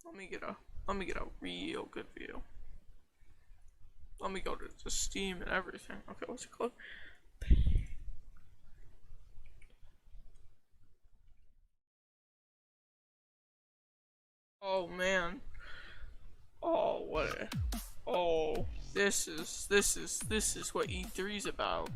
Let me get a real good view. Let me go to Steam and everything. Okay, what's it called? Oh man. Oh what? Oh, this is what E3's about.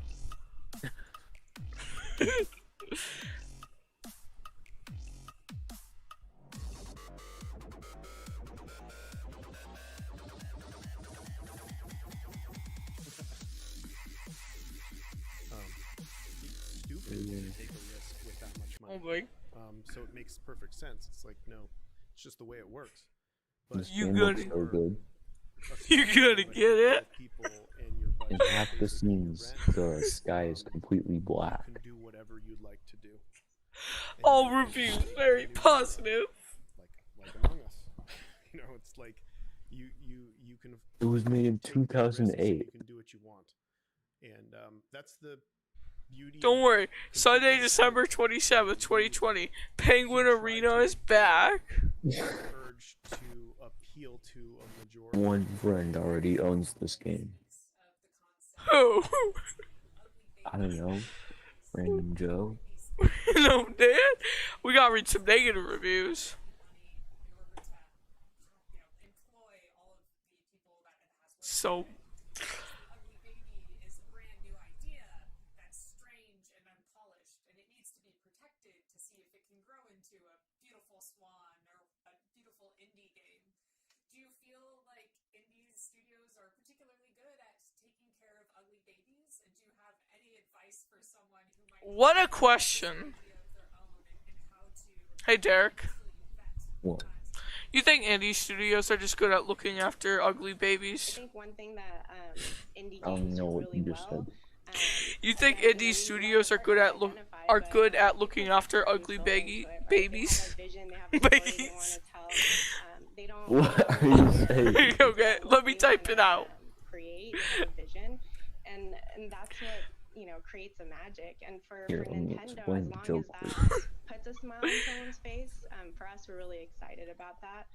Stupid to take a risk with that much money. Oh boy. So it makes perfect sense. It's like, no, it's just the way it works. This You game gotta- looks so good. You gotta get it. People in your In budget half the basically scenes, rent, the sky is completely black. You can do whatever you'd like to do. And All you can reviews create a very new genre, positive. like Among Us. You know, it's like you can. It was made in take big risks and 2008. You can do what you want, and that's the beauty. Don't of worry. Sunday, contemporary December television. 27th, 2020. Penguin Arena is back. Urge to appeal to a majority. One friend already owns this game. Who? I don't know. Random Joe. No, Dan. We gotta read some negative reviews. So. Ugly Baby is a brand new idea that's strange and unpolished, and it needs to be protected to see if it can grow into a beautiful swan or a beautiful indie game. Do you feel like indie studios are particularly good at taking care of ugly babies? And do you have any advice for someone who might What a question. idea of their own and how to Hey, Derek. vet What? You think indie studios are just good at looking after ugly I babies? think one thing that indie I don't games know do what really you just well. said. You think again, indie we don't studios are start good to at identify, are but good at people looking have after some ugly soul baby into it, right? babies? They have a vision, they have a story they Babies. want to tell. They don't. What are you saying? Okay, let me They type wanna, it out. Create they have a vision, and that's what creates a magic. And for Here, let me Nintendo, explain as the long joke, as please. that puts a smile on someone's face, for us, we're really excited about that.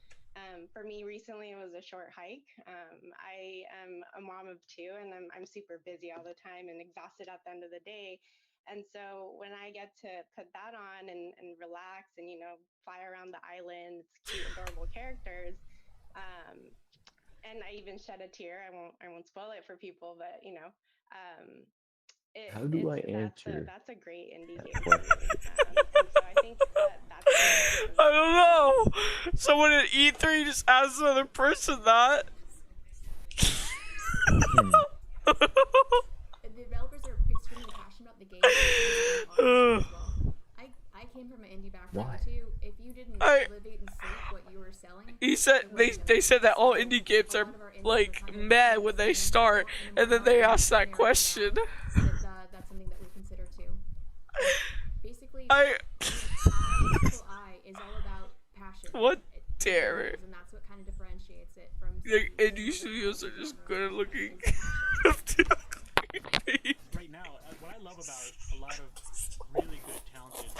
For me, recently it was a short hike. I am a mom of two, and I'm super busy all the time and exhausted at the end of the day. And so when I get to put that on and relax and fly around the island, it's cute, adorable characters. And I even shed a tear. I won't spoil it for people, but How do I that's answer that's a great indie that game for me. question? And so I think that's I don't know. Someone at E3 just asked another person that. The developers are extremely passionate about the game. And well. I came from an indie background Why? too. If you didn't I- live, eat, and sleep what you were selling, He said they said that all indie games are like mad when they start, and then they ask that question. That's something that we consider too. Basically, I. I is all about passion. What? It- Damn it. And that's what kind of differentiates it from. Like, indie studios are just good at looking. Right now, what I love about a lot of really good, talented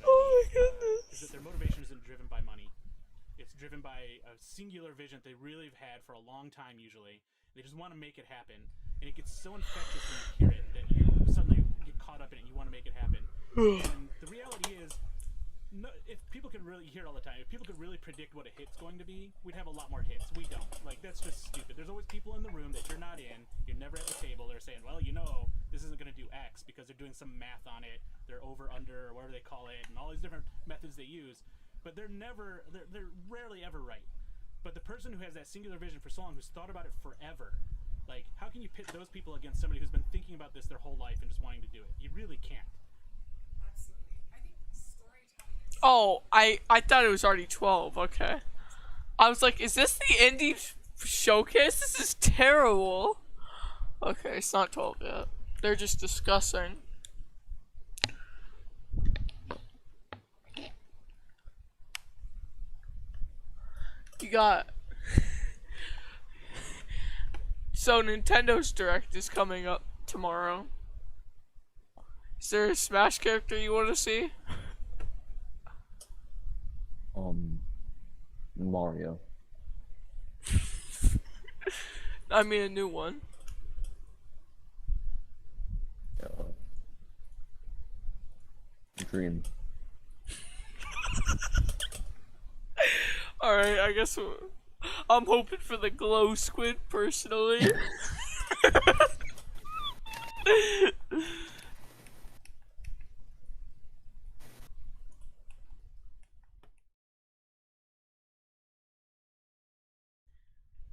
Oh my is goodness. that their motivation isn't driven by money. It's driven by a singular vision they really have had for a long time usually. They just want to make it happen. And it gets so infectious when you hear it that you suddenly get caught up in it and you want to make it happen. And the reality is, no, if people could really hear it all the time, if people could really predict what a hit's going to be, we'd have a lot more hits. We don't. Like, that's just stupid. There's always people in the room that you're not in, you're never at the table, they're saying, well, this isn't going to do X because they're doing some math on it, they're over, under, or whatever they call it, and all these different methods they use. But they're rarely ever right. But the person who has that singular vision for so long, who's thought about it forever, like, how can you pit those people against somebody who's been thinking about this their whole life and just wanting to do it? You really can't. Absolutely. I think storytelling is Oh, I thought it was already 12. Okay. I was like, is this the indie showcase? This is terrible. Okay, it's not 12 yet. They're just discussing. You got. So Nintendo's Direct is coming up tomorrow. Is there a Smash character you want to see? Mario. Mario. I mean a new one. Dream. Alright, I guess I'm hoping for the glow squid personally.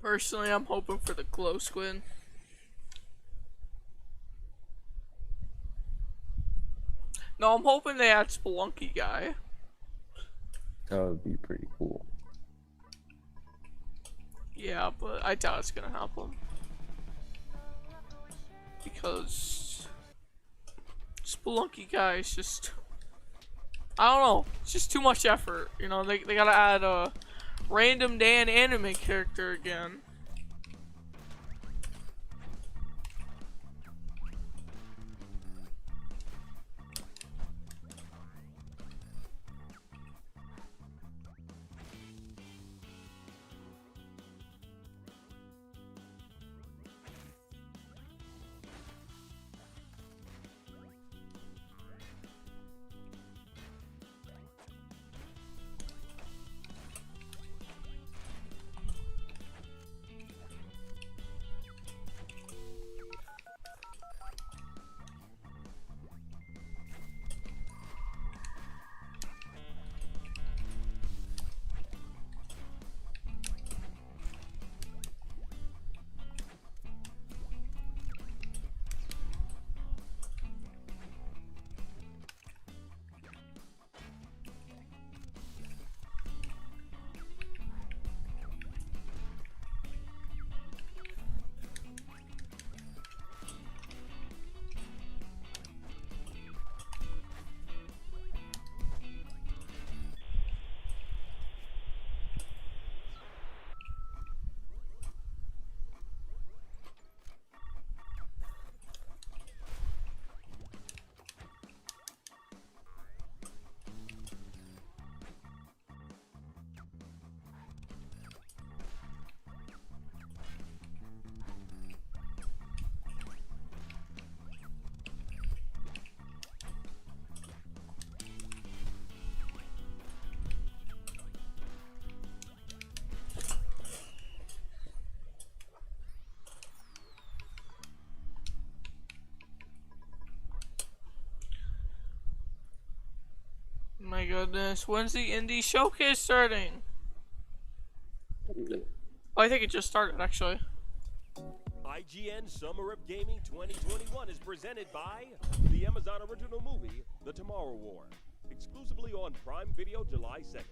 Personally, I'm hoping for the glow squid. No, I'm hoping they add Spelunky guy. That would be pretty cool. Yeah, but I doubt it's gonna happen. Because Spelunky guy is just, I don't know, it's just too much effort. You know, they gotta add a random Dan anime character again. My goodness, when's the indie showcase starting? Oh, I think it just started actually. IGN Summer of Gaming 2021 is presented by the Amazon original movie, The Tomorrow War, exclusively on Prime Video July 2nd.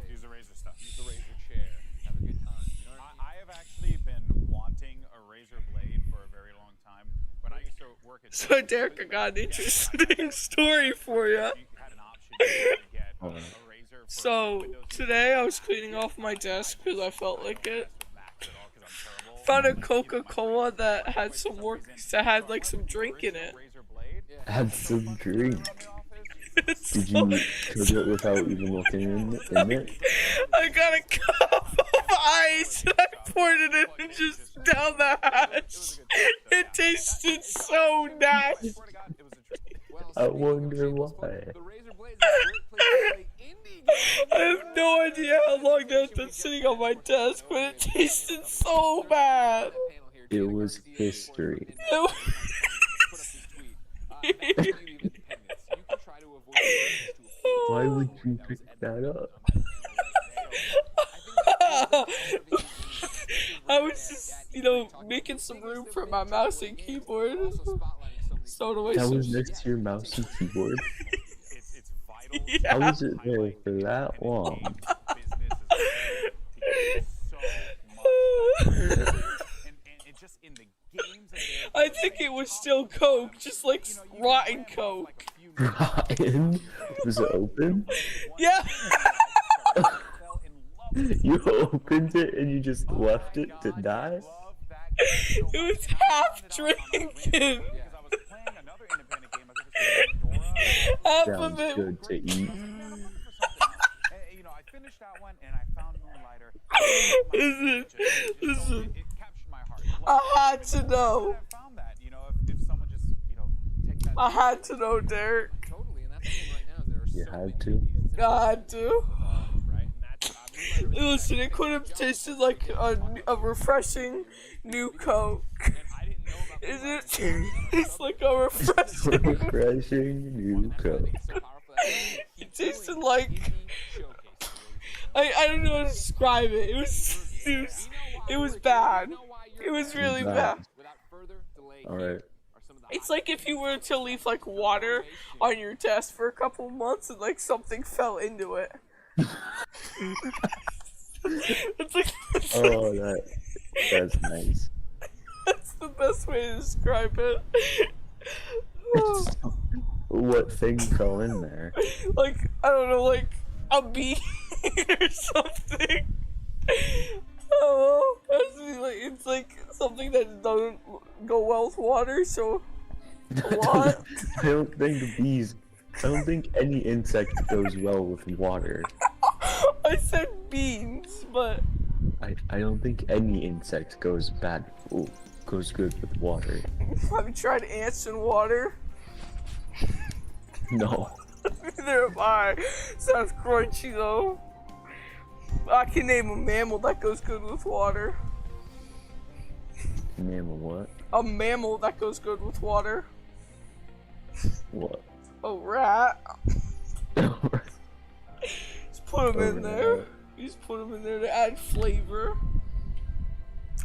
Use the razor stuff. Use the razor chair. Have a good time. You know what I have actually been wanting a razor blade for a very long time. When I used to work at So Derek, I got an interesting story for you. had an option to get a razor for So Windows today I was cleaning off my desk because I felt like it. Macs at all because I'm terrible. Found a Coca-Cola that had some work, that had like some drink in it. Razor blade. Had some drink. It's Did so- you cook it without even looking in it? I got a cup of ice and I poured it in and just down the hatch. It tasted so nasty. I wonder why. I have no idea how long that's been sitting on my desk, but it tasted so bad. It was history. Why would you pick that up? I was just, you know, making some room for my mouse and keyboard. So do I. That was next to your mouse and keyboard. It's vital. Yeah. How was it there for that long? And just in the games that I think it was still Coke, just like rotten Coke. Ryan, was it open? Yeah. You opened it and you just left it to die? It was half drinking. Because I was playing another independent game, I think it was Dora, Half Sounds of it. good to eat. You know, I finished that one and I found Moonlighter. Listen. It captured my heart. I had to know. I found that, you know, if someone just, you know, take that. I had to know, Derek. Totally, and that's the thing right now. There are You so had many to? movies. I had to. Right, and that's Listen, it could have tasted like a refreshing new Coke. and I didn't know about Is Moonlighter. it? It's like a refreshing. Refreshing new Coke. So powerful that It tasted like. I don't know how to describe it. It was bad. It was really bad. Without further delay, Alright. here are some of the It's like if you were to leave like water on your desk for a couple months and like something fell into it. It's like Oh, that's nice. that's the best way to describe it. What thing fell in there? Like I don't know, like a bee or something. Oh, it's like something that doesn't go well with water. So what? I don't think any insect goes well with water. I said beans, but I don't think any insect goes good with water. have you tried ants in water? No. Neither have I. Sounds crunchy though. I can name a mammal that goes good with water. Name a what? A mammal that goes good with water. What? A rat. Just put them in there. You just put them in there to add flavor.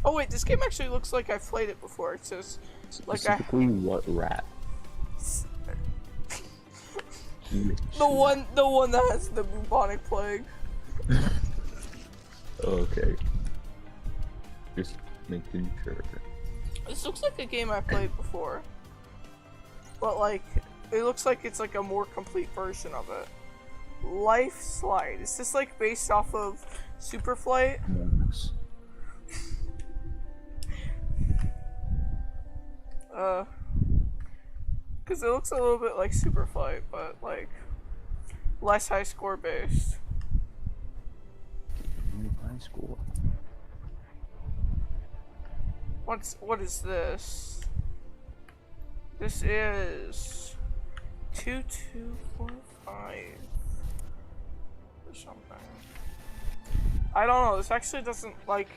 Oh wait, this game actually looks like I've played it before. It says like Specifically, what rat? the one that has the bubonic plague. Okay. Just making sure. This looks like a game I played before. But like, it looks like it's like a more complete version of it. Life Slide. Is this like based off of Superflight? Yes. Because it looks a little bit like Superflight, but like less high score based. High school. What is this? This is 2245 or something. I don't know. This actually doesn't like.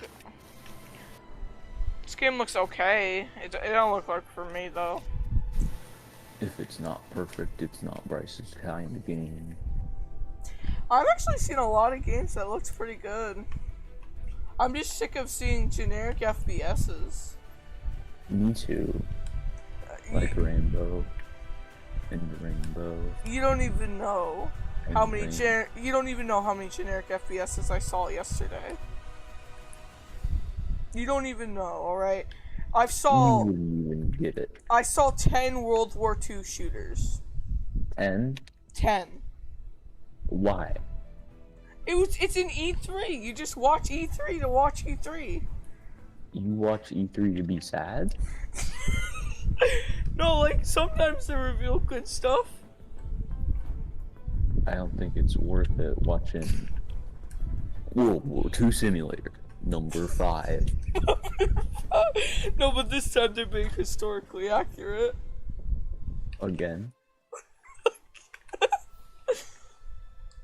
This game looks okay. It don't look like for me though. If it's not perfect, it's not Bryce's kind of game. I've actually seen a lot of games that looks pretty good. I'm just sick of seeing generic FPSs. Me too. Like Rainbow. And Rainbow. You don't even know And how many Rainbow. you don't even know how many generic FPSs I saw yesterday. You don't even know, alright? You wouldn't even get it. I saw 10 World War II shooters. 10? 10. Why? It's in E3. You just watch E3 to watch E3. You watch E3 to be sad? No, like sometimes they reveal good stuff. I don't think it's worth it watching World War II Simulator number 5. No, but this time they're being historically accurate. Again.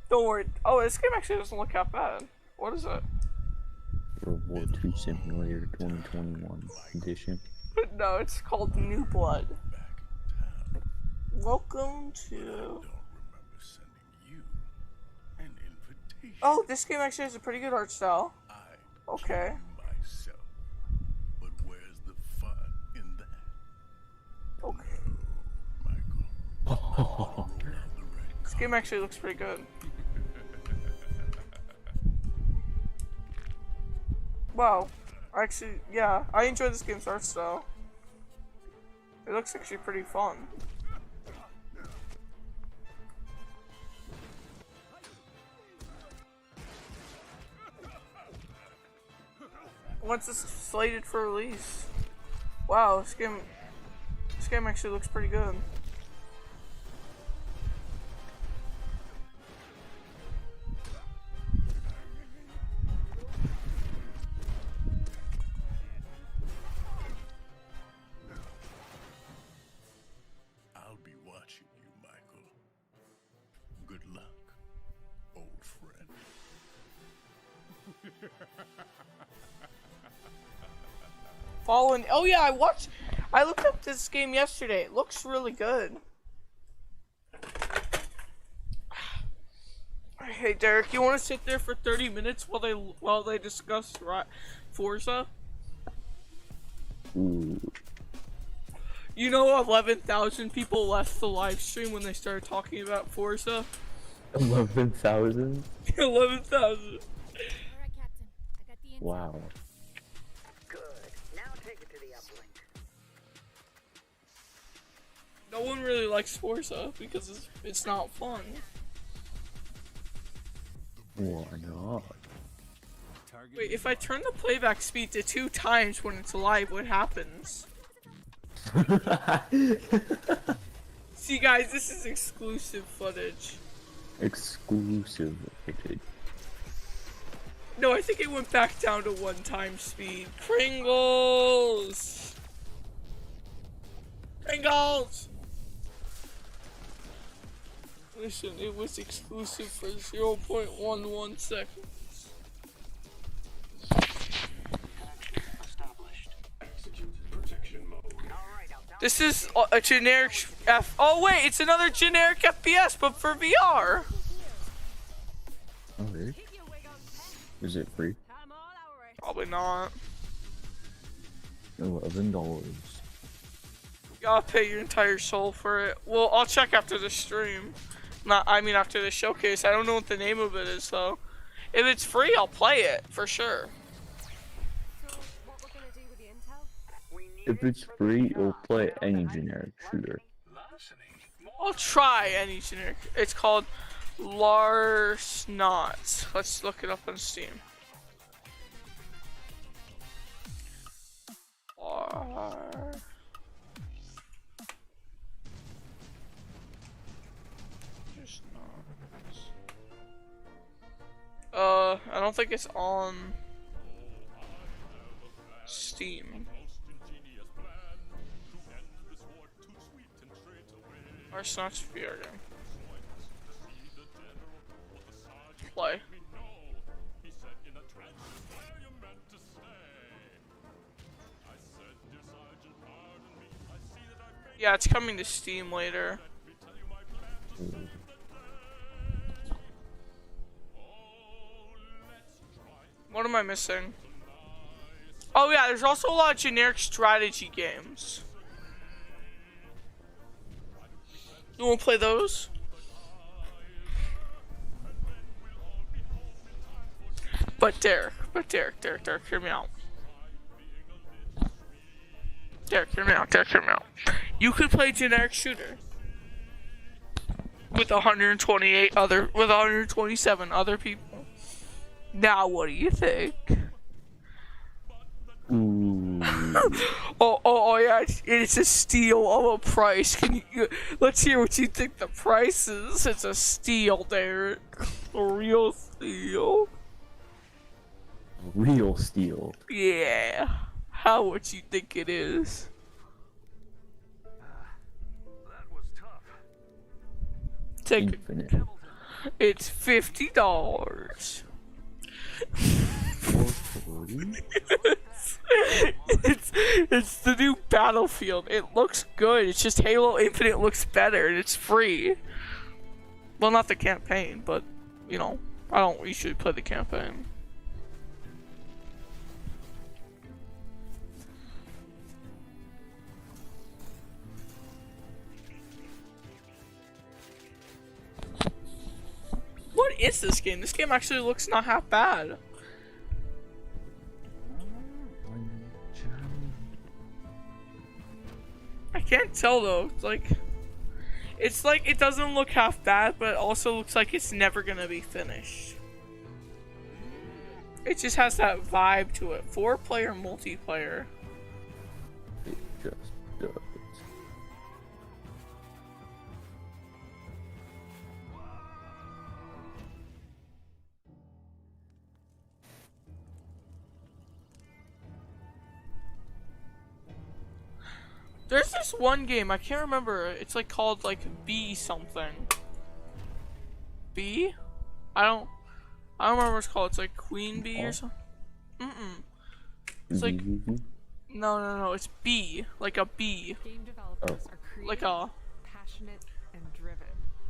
Don't worry. Oh, this game actually doesn't look that bad. What is it? World War II Simulator 2021 edition. No, it's called New Blood. Welcome to... Oh, this game actually has a pretty good art style. Okay. But where's the fun in that? Okay. This game actually looks pretty good. Wow. Actually, yeah, I enjoy this game's art style. It looks actually pretty fun. When's this slated for release? Wow, this game actually looks pretty good. Fallen. Oh yeah, I looked up this game yesterday. It looks really good. Hey Derek, you want to sit there for 30 minutes while they discuss Forza? Ooh. You know, 11,000 people left the live stream when they started talking about Forza. 11,000? 11,000. Wow. Good. Now take it to the uplink. No one really likes Forza because it's not fun. Why not? Wait, if I turn the playback speed to 2 times when it's live, what happens? See guys, this is exclusive footage. Exclusive footage. No, I think it went back down to 1 time speed. Pringles! Pringles! Listen, it was exclusive for 0.11 seconds. This is a generic oh wait, it's another generic FPS, but for VR. Okay. Is it free? Probably not. $11. You gotta pay your entire soul for it. Well, I'll check after the stream. I mean after the showcase. I don't know what the name of it is though. If it's free, I'll play it for sure. If it's free, you'll play any generic shooter. I'll try any generic. It's called Lars Knot. Let's look it up on Steam. I don't think it's on Steam. Lars Knot's VR game. Play. Yeah, it's coming to Steam later. What am I missing? Oh yeah, there's also a lot of generic strategy games. You wanna play those? But Derek, hear me out. Derek, hear me out. You could play generic shooter with 127 other people. Now, what do you think? Ooh. oh yeah, it's a steal of a price. Let's hear what you think the price is. It's a steal, Derek. A real steal. Real steal. Yeah. How would you think it is? That was tough. Take Infinite. it. It's $50. it's the new Battlefield. It looks good. It's just Halo Infinite looks better and it's free. Well, not the campaign, but you know, I don't usually play the campaign. What is this game? This game actually looks not half bad. I can't tell though. It's like it doesn't look half bad, but it also looks like it's never gonna be finished. It just has that vibe to it. 4-player multiplayer. It just does. There's this one game, I can't remember, it's like called like B something. B? I don't remember what it's called. It's like Queen Bee or something. It's like No, it's B, like a bee. Game developers are creative, Like a, passionate, and driven.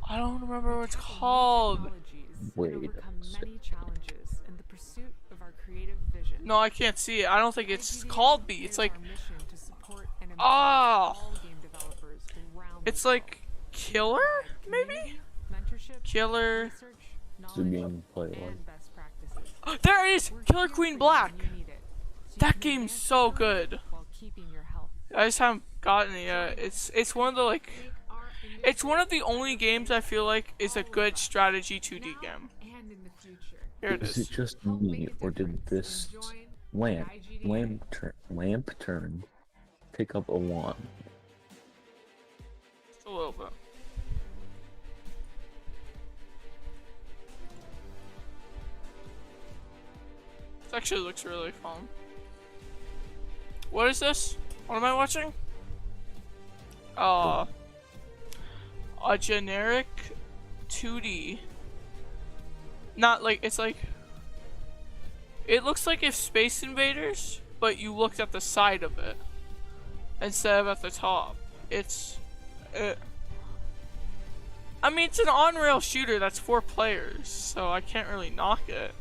I don't remember what it's Tackle new called. technologies Wait and a overcome second. many challenges in the pursuit of our creative vision. No, I can't see it. I don't think it's IGDN called B. It's is like, our mission to support and empower ah, all game developers around the it's world. like Killer, maybe? Community, mentorship, Killer. research, It's a knowledge, gameplay one. and best practices. There it is! We're Killer here Queen for you Black. when you need it, so you That can game's advance so your career good. while keeping your health. I just haven't gotten it yet. It's one of the like, it's one of the only games I feel like is a good strategy 2D game. And in the future. Here it Is is. it just me, or did this lamp turn pick up a wand? Just a little bit. This actually looks really fun. What is this? What am I watching? A generic 2D. Not like, it's like, it looks like if Space Invaders, but you looked at the side of it instead of at the top. It's, I mean, it's an on-rail shooter that's 4 players, so I can't really knock it.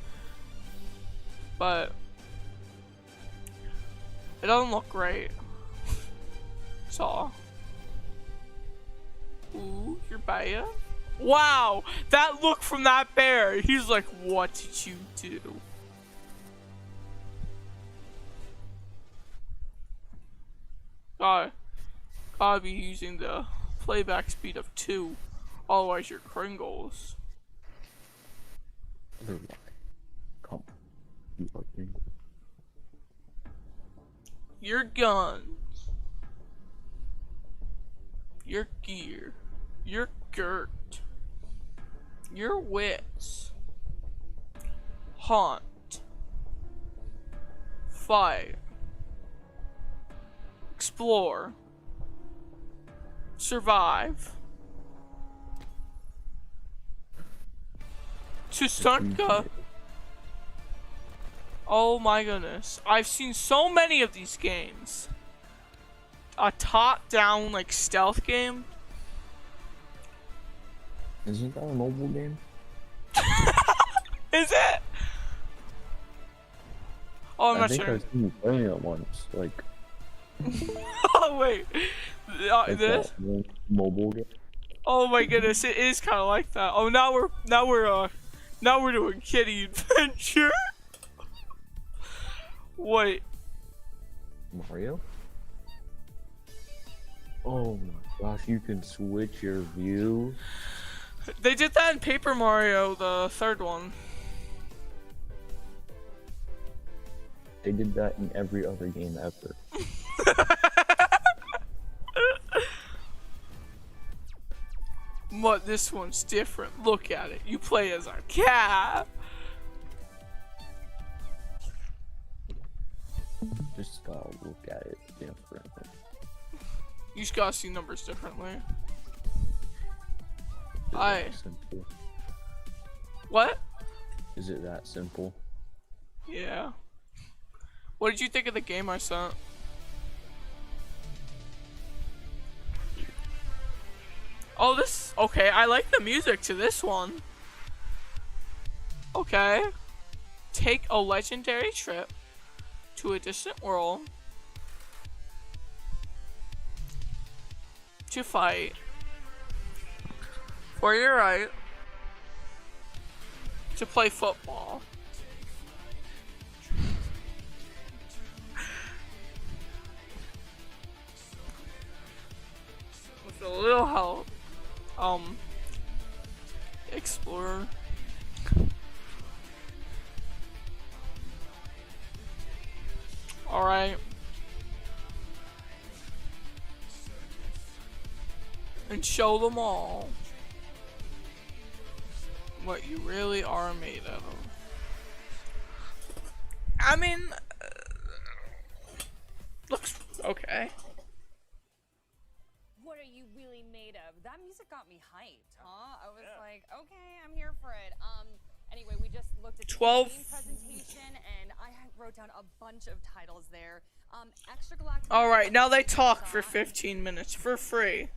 But it doesn't look great. So, ooh, you're bad. Wow, that look from that bear. He's like, what did you do? Gotta be using the playback speed of 2, otherwise you're Kringles. Come, you are king. Your guns, your gear, your girt, your wits, hunt, fight, explore, survive, Tustanka. Oh my goodness. I've seen so many of these games. A top-down, like, stealth game. Isn't that a mobile game? Is it? Oh, I'm I not think sure. I've seen you playing it once. Like, Oh, wait. like This? that one mobile game. Oh my goodness, it is kind of like that. Oh, now we're doing Kitty Adventure. Wait. Mario? Oh my gosh, you can switch your view. They did that in Paper Mario, the 3rd one. They did that in every other game ever. But this one's different. Look at it. You play as a cat. Just gotta look at it differently. You just gotta see numbers differently. Is it Aye. that simple? What? Is it that simple? Yeah. What did you think of the game I sent? Oh, this. Okay, I like the music to this one. Okay. Take a legendary trip to a distant world to fight for your right to play football. With a little help, explore. Alright. And show them all what you really are made of. I mean, looks okay. What are you really made of? That music got me hyped, huh? I was like, okay, I'm here for it. Anyway, we just looked at the 12. game presentation, and I wrote down a bunch of titles there. Extragalactic. All right, now they talk for 15 minutes for free.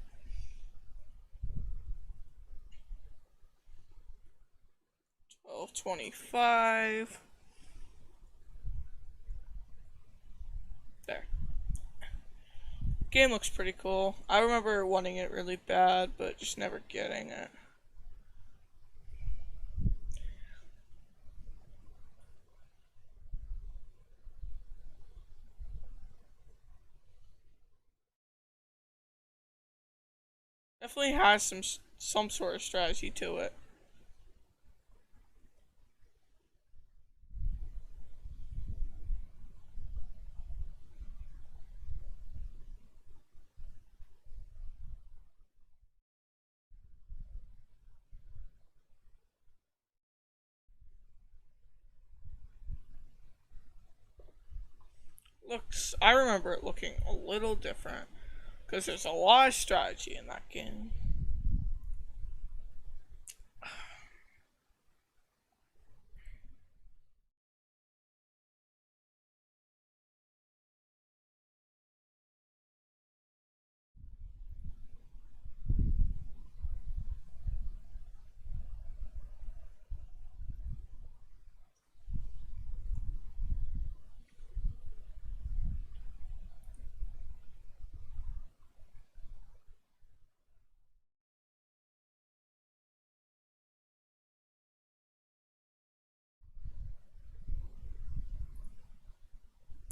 $12.25. There. Game looks pretty cool. I remember wanting it really bad, but just never getting it. Definitely has some sort of strategy to it. I remember it looking a little different because there's a lot of strategy in that game.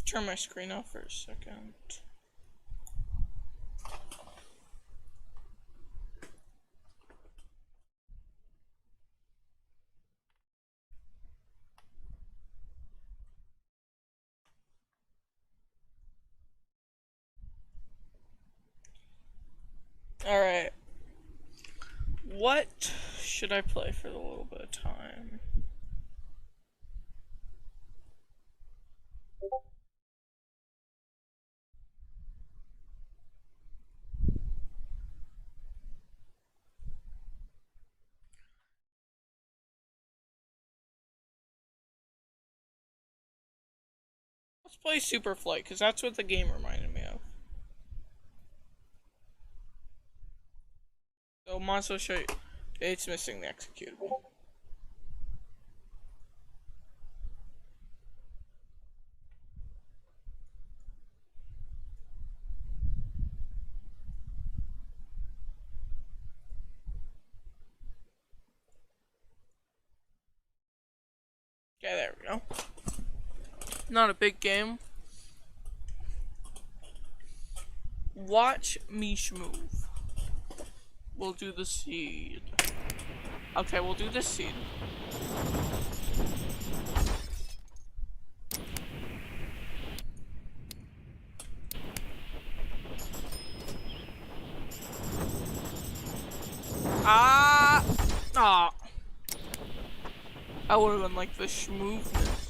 Turn my screen off for a second. Alright. What should I play for a little bit of time? Let's play Super Flight, because that's what the game reminded me of. So, Monster show you. It's missing the executable. Okay, there we go. Not a big game. Watch me schmove. We'll do the seed. Okay, we'll do the seed. That would have been like the schmoveness.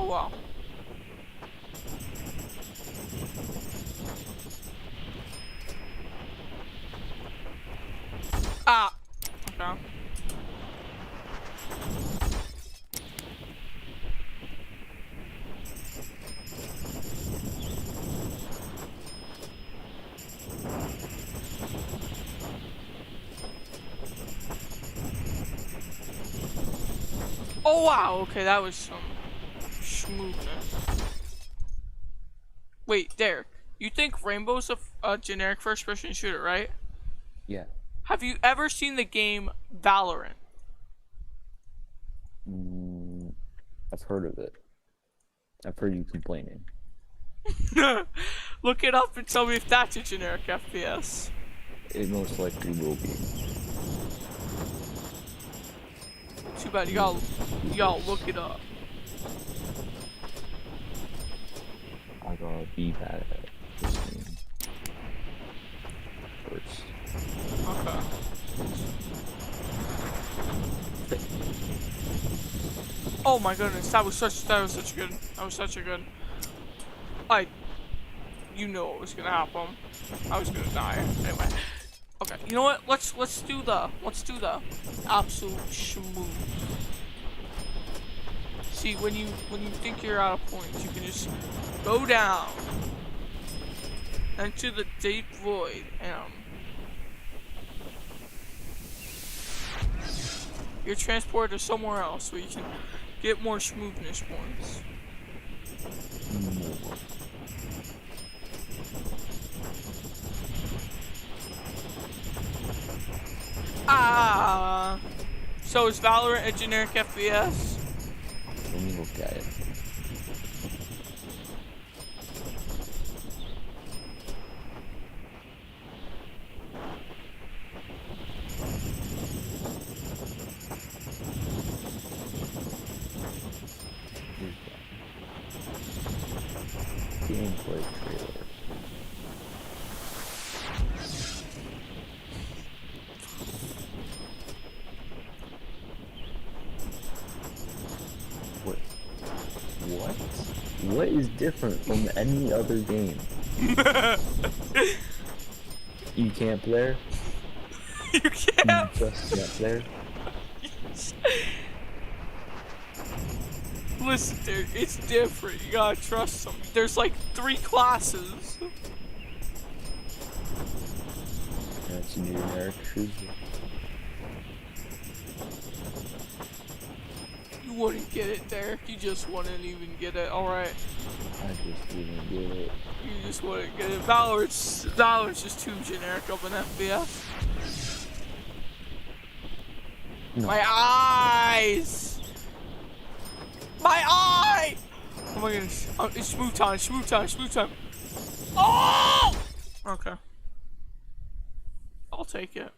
Oh wow. Okay. Oh wow, okay, that was some smoothness. Wait, Derek, you think Rainbow's a generic first-person shooter, right? Yeah. Have you ever seen the game Valorant? I've heard of it. I've heard you complaining. Look it up and tell me if that's a generic FPS. It most likely will be. Too bad, y'all look it up. I gotta be bad at this game first. Okay. Oh my goodness, that was such a good. You know what was gonna happen. I was gonna die. Anyway. Okay, you know what? Let's do the absolute schmoo. See, when you think you're out of points, you can just go down into the deep void and you're transported to somewhere else where you can get more smoothness points. Ah. So is Valorant a generic FPS? Let me look at it. Gameplay trailer. What is different from any other game? You can't play? You can't. You just can't play? Listen, dude, it's different. You gotta trust them. There's like 3 classes. That's a generic cruiser. You wouldn't get it, Derek. You just wouldn't even get it. Alright. I just didn't get it. You just wouldn't get it. Valorant's just too generic of an FPS. No. My eyes! My eye! Oh my goodness. Oh, it's smooth time. Oh! Okay. I'll take it.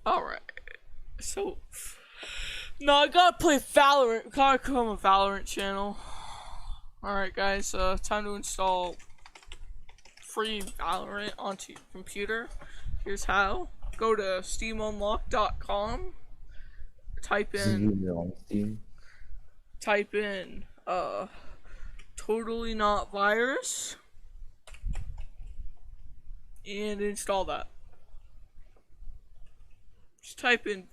Alright. So, no, I gotta play Valorant. Gotta become a Valorant channel. Alright, guys, time to install free Valorant onto your computer. Here's how. Go to steamunlock.com. Type in totally not virus and install that. Just type in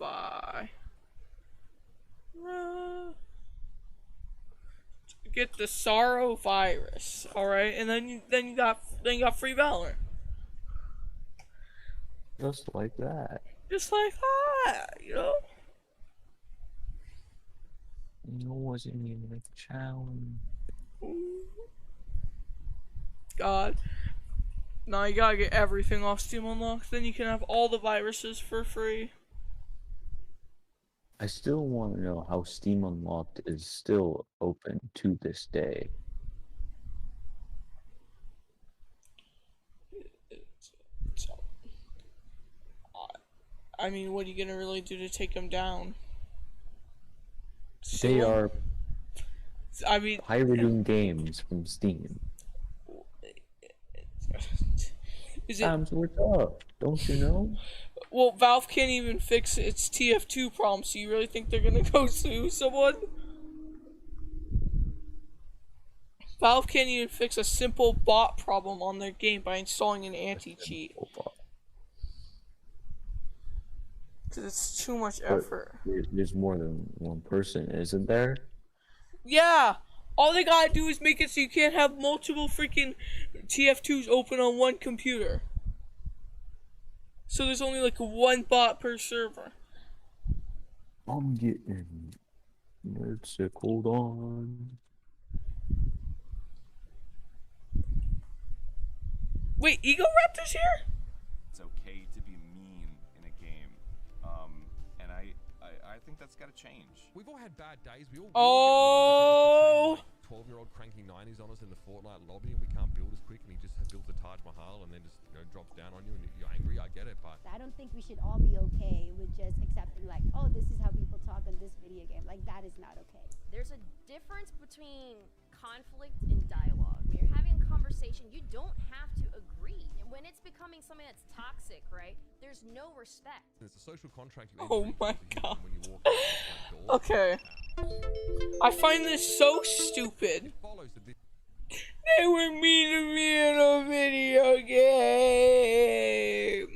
get the Sorrow virus, all right, and then you got free Valorant. Just like that. Just like that, you know. It wasn't even a challenge. God. Now you gotta get everything off Steam Unlocked, then you can have all the viruses for free. I still want to know how Steam Unlocked is still open to this day. I mean, what are you gonna really do to take them down? They are I mean, pirating games from Steam. Is Times were tough, don't you know? Well, Valve can't even fix its TF2 problem, so you really think they're gonna go sue someone? Valve can't even fix a simple bot problem on their game by installing an anti-cheat. Because it's too much effort. There's more than one person, isn't there? Yeah! All they gotta do is make it so you can't have multiple freaking TF2s open on one computer. So there's only like one bot per server. I'm getting nerd sick, hold on. Wait, Ego Raptor's here? It's okay to be mean in a game. And I think that's gotta change. We've all had bad days. We all Oh! 12-year-old cranking 90s on us in the Fortnite lobby, and we can't build as quick, and he just builds a Taj Mahal and then just drops down on you, and you're angry. I get it, but I don't think we should all be okay with just accepting like, oh, this is how people talk on this video game. Like, that is not okay. There's a difference between conflict and dialogue. When you're having a conversation, you don't have to agree. And when it's becoming something that's toxic, right? There's no respect. It's a social contract you Oh enter my into god. when you walk out the front door. Okay. I find this so stupid. Follows the They were mean to me in a video game.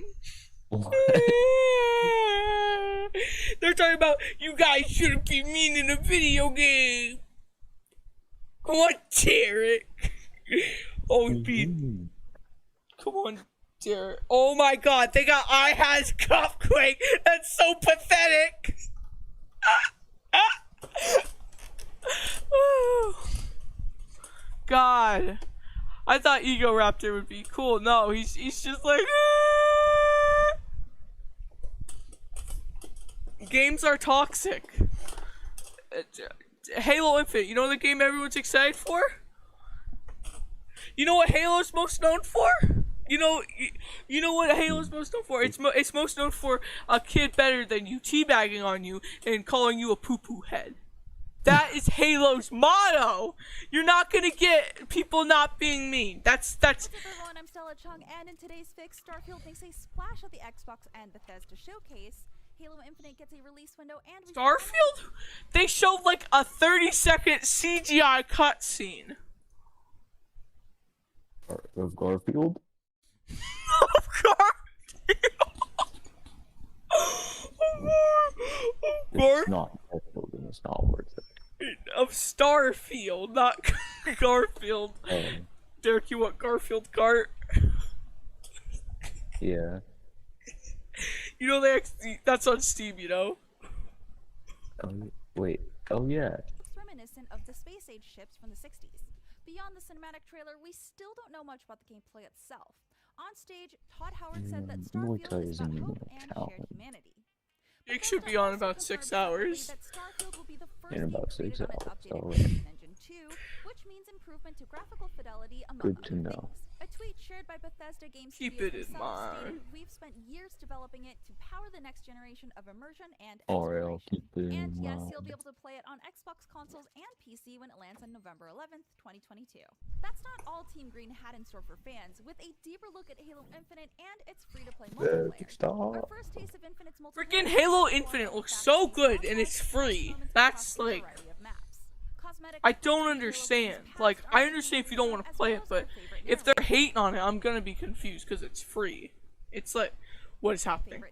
They're talking about you guys shouldn't be mean in a video game. Come on, Derek. Oh, come on, Derek. Oh my God, they got I has Cupquake. That's so pathetic. God, I thought Ego Raptor would be cool. No, he's just like. Games are toxic. Halo Infinite, you know the game everyone's excited for? You know what Halo's most known for? You know what Halo's most known for? It's most known for a kid better than you teabagging on you and calling you a poo-poo head. That is Halo's motto. You're not gonna get people not being mean. That's. What's up, everyone? I'm Stella Chung, and in today's fix, Starfield makes a splash at the Xbox and Bethesda showcase. Halo Infinite gets a release window, and Starfield? They showed like a 30-second CGI cutscene. Of Garfield? Of Garfield. It's not Garfield and it's not worth it. Of Starfield, not Garfield. Derek, you want Garfield Gart? Yeah. You know that's on Steam, you know? Oh, wait. Oh, yeah. looks reminiscent of the space age ships from the 60s. Beyond the cinematic trailer, we still don't know much about the gameplay itself. On stage, Todd Howard said that Starfield is about hope and shared humanity. It should be on about 6 hours. In about 6 hours. Oh, Engine 2, which means improvement to graphical fidelity among good other to know. things. A tweet shared by Bethesda Game Keep Studios it in themselves stated, mind. "We've spent years developing it to power the next generation of immersion and Or exploration." keep it And in yes, mind. you'll be able to play it on Xbox consoles and PC when it lands on November 11th, 2022. That's not all Team Green had in store for fans, with a deeper look at Halo Infinite and its free-to-play multiplayer. Our first taste of Infinite's multiplayer. Freaking Halo Infinite looks so good and it's free. That's like. I don't understand. Like, I understand if you don't want to play it, but if they're hating on it, I'm gonna be confused because it's free. It's like, what is happening?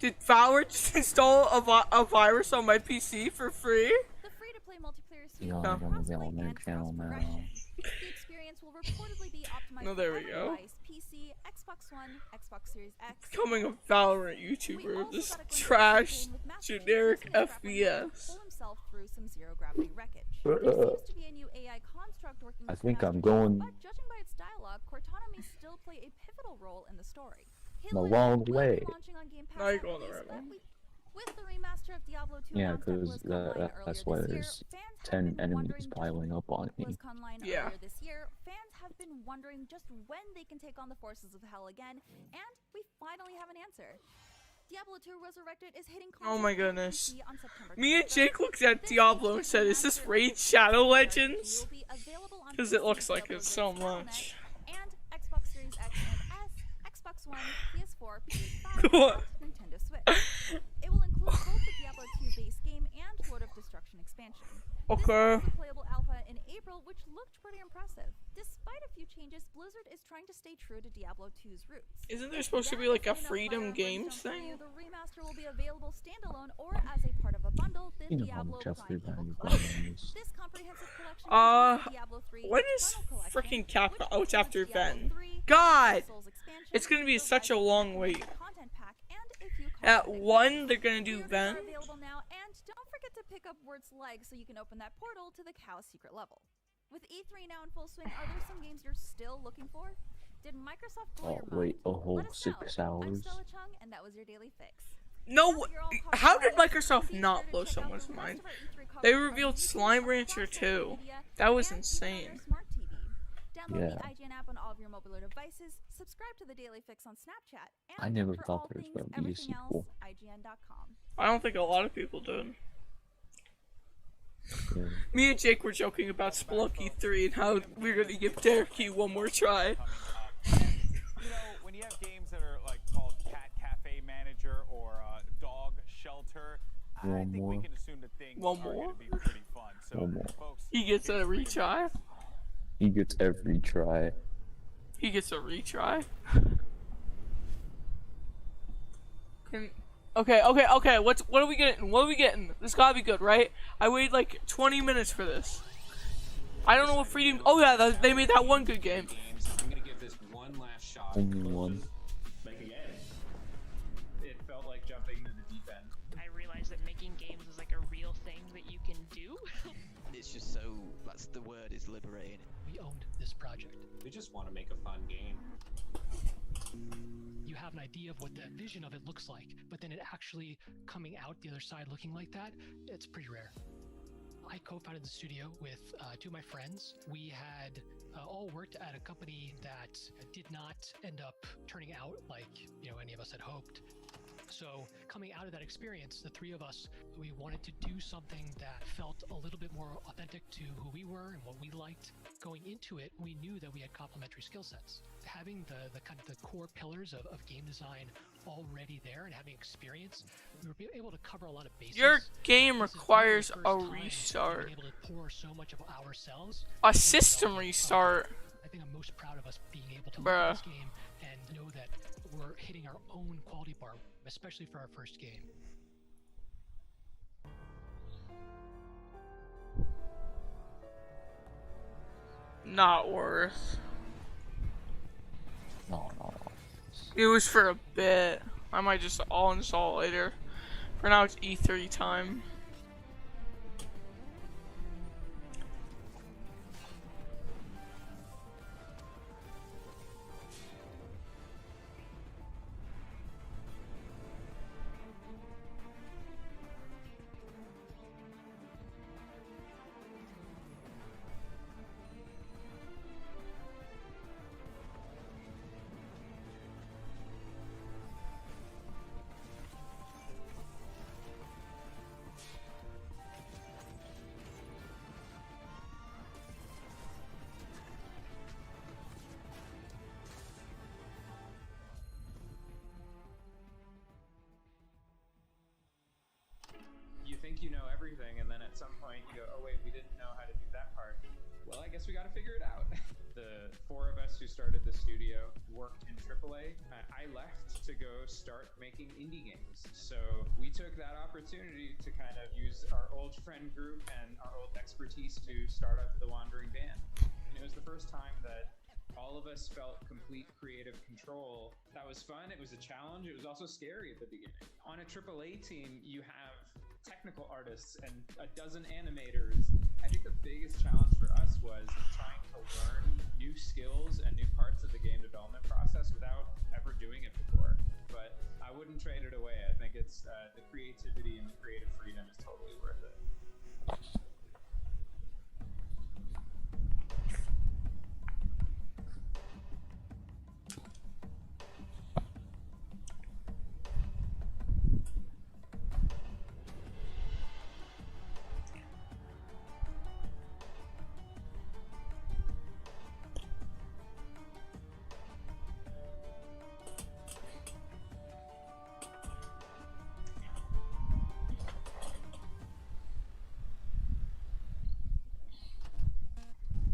Did Valorant just install a virus on my PC for free? The free-to-play multiplayer suite Yeah, will I'm gonna be cross-play on their and channel now. cross-progression. The experience will reportedly be optimized No, there for we every go. device, PC, Xbox One, Xbox Series X. Becoming a Valorant YouTuber, this trash, generic FPS. Pull himself through some zero-gravity wreckage. Uh, There seems to be a new AI construct working I with think I'm Master going Chief, but judging by its dialogue, Cortana may still play a pivotal role in the story. the Halo wrong Infinite will way. be launching on Game Pass Now you're at going the release, right but way. with the remaster of Diablo 2 Yeah, announced at because BlizzCon Line that's earlier why this year, there's fans have 10 been enemies wondering piling up on me. BlizzCon Line Yeah. earlier this year, fans have been wondering just when they can take on the forces of hell again, and we finally have an answer. Diablo 2 Resurrected is hitting Oh my consoles and goodness. PC on September Me and 23rd. Jake looked at Diablo and said, is this Raid Shadow Legends? Because it looks like it so much. And Xbox Series X and S, Xbox One, PS4, PS5, What? and Nintendo Switch. It will include both the Diablo 2 base game and Lord of Destruction expansion. Okay. This was a playable alpha in April, which looked pretty impressive. Despite a few changes, Blizzard is trying to stay true to Diablo 2's roots. Isn't there supposed to be like a Freedom Games thing? The remaster will be available standalone or as a part of a bundle, then You know how Diablo much I've Prime value Collection. is. This comprehensive collection Uh, includes the Diablo 3 when is Eternal Collection, freaking Capcom? Oh, it's after Diablo Ven. 3, God! Souls expansion, It's gonna be such a long wait. content pack, and a few At cosmetic 1, they're gonna do Pre-orders Ven. are available now, and don't forget to pick up Word's leg so you can open that portal to the Chaos secret level. With E3 now in full swing, are there some games you're still looking for? Did Microsoft blow Oh, your wait, mind? a whole Let us know. 6 I'm hours. Stella Chung, and that was your daily fix. No, how did Microsoft not blow someone's mind? They revealed Slime Rancher 2. That was insane. Download Yeah. the IGN app on all of your mobile devices. Subscribe to the Daily Fix on Snapchat. And I never for thought all there was things, gonna be a everything sequel. else, IGN.com. I don't think a lot of people did. Me and Jake were joking about Spelunky 3 and how we're gonna give Derek one more try. You know, when you have games that are like called Cat Cafe Manager or Dog Shelter, I think we can assume that things are going to be pretty fun. So, folks, He gets a retry. He gets every try. He gets a retry. Okay. What are we getting? What are we getting? This gotta be good, right? I waited like 20 minutes for this. I don't know what Freedom. Oh yeah, they made that one good game. I'm gonna give this one last shot. Only one. Make a game. It felt like jumping into the deep end. I realized that making games is like a real thing that you can do. It's just so, that's the word, is liberating. We owned this project. We just want to make a fun game. You have an idea of what the vision of it looks like, but then it actually coming out the other side looking like that, it's pretty rare. I co-founded the studio with two of my friends. We had all worked at a company that did not end up turning out like any of us had hoped. So coming out of that experience, the three of us, we wanted to do something that felt a little bit more authentic to who we were and what we liked. Going into it, we knew that we had complementary skill sets. Having the kind of the core pillars of game design already there and having experience, we were able to cover a lot of bases. Your game requires a restart. Being able to pour so much of ourselves. A system restart. I think I'm most proud of us being able to look Bruh. at this game and know that we're hitting our own quality bar, especially for our first game. Not worth. No. It was for a bit. I might just all install it later. For now, it's E3 time. You think you know everything, and then at some point you go, oh wait, we didn't know how to do that part. Well, I guess we got to figure it out. The four of us who started the studio worked in AAA. I left to go start making indie games. So we took that opportunity to kind of use our old friend group and our old expertise to start up the Wandering Band. And it was the first time that all of us felt complete creative control. That was fun. It was a challenge. It was also scary at the beginning. On a AAA team, you have technical artists and a dozen animators. I think the biggest challenge for us was trying to learn new skills and new parts of the game development process without ever doing it before. But I wouldn't trade it away. I think it's the creativity and the creative freedom is totally worth it.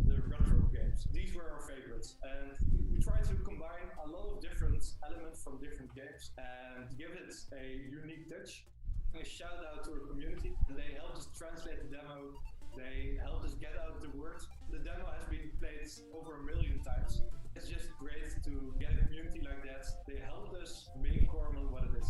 The retro games. These were our favorites, and we tried to combine a lot of different elements from different games and give it a unique touch. A shout out to our community. They helped us translate the demo. They helped us get out the word. The demo has been played over 1 million times. It's just great to get a community like that. They helped us make Cormon what it is.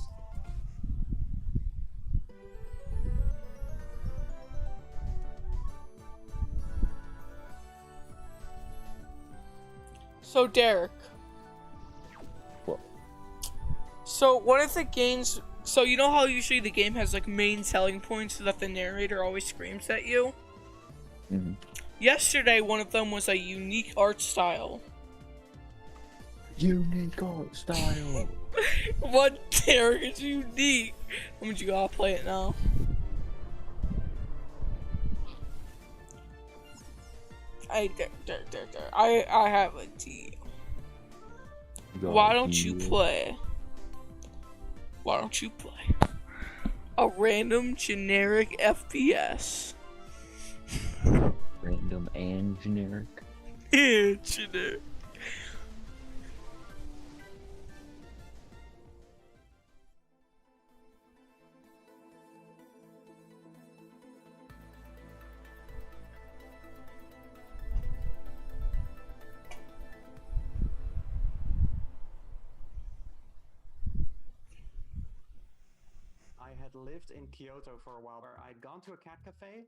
So Derek. What? So what if the game's so you know how usually the game has like main selling points so that the narrator always screams at you? Mm-hmm. Yesterday one of them was a unique art style. Unique art style. What, Derek, is unique? How much you gotta play it now? I have a deal. Why don't you play? Why don't you play a random generic FPS? Random and generic. Yeah, generic. I had lived in Kyoto for a while where I'd gone to a cat cafe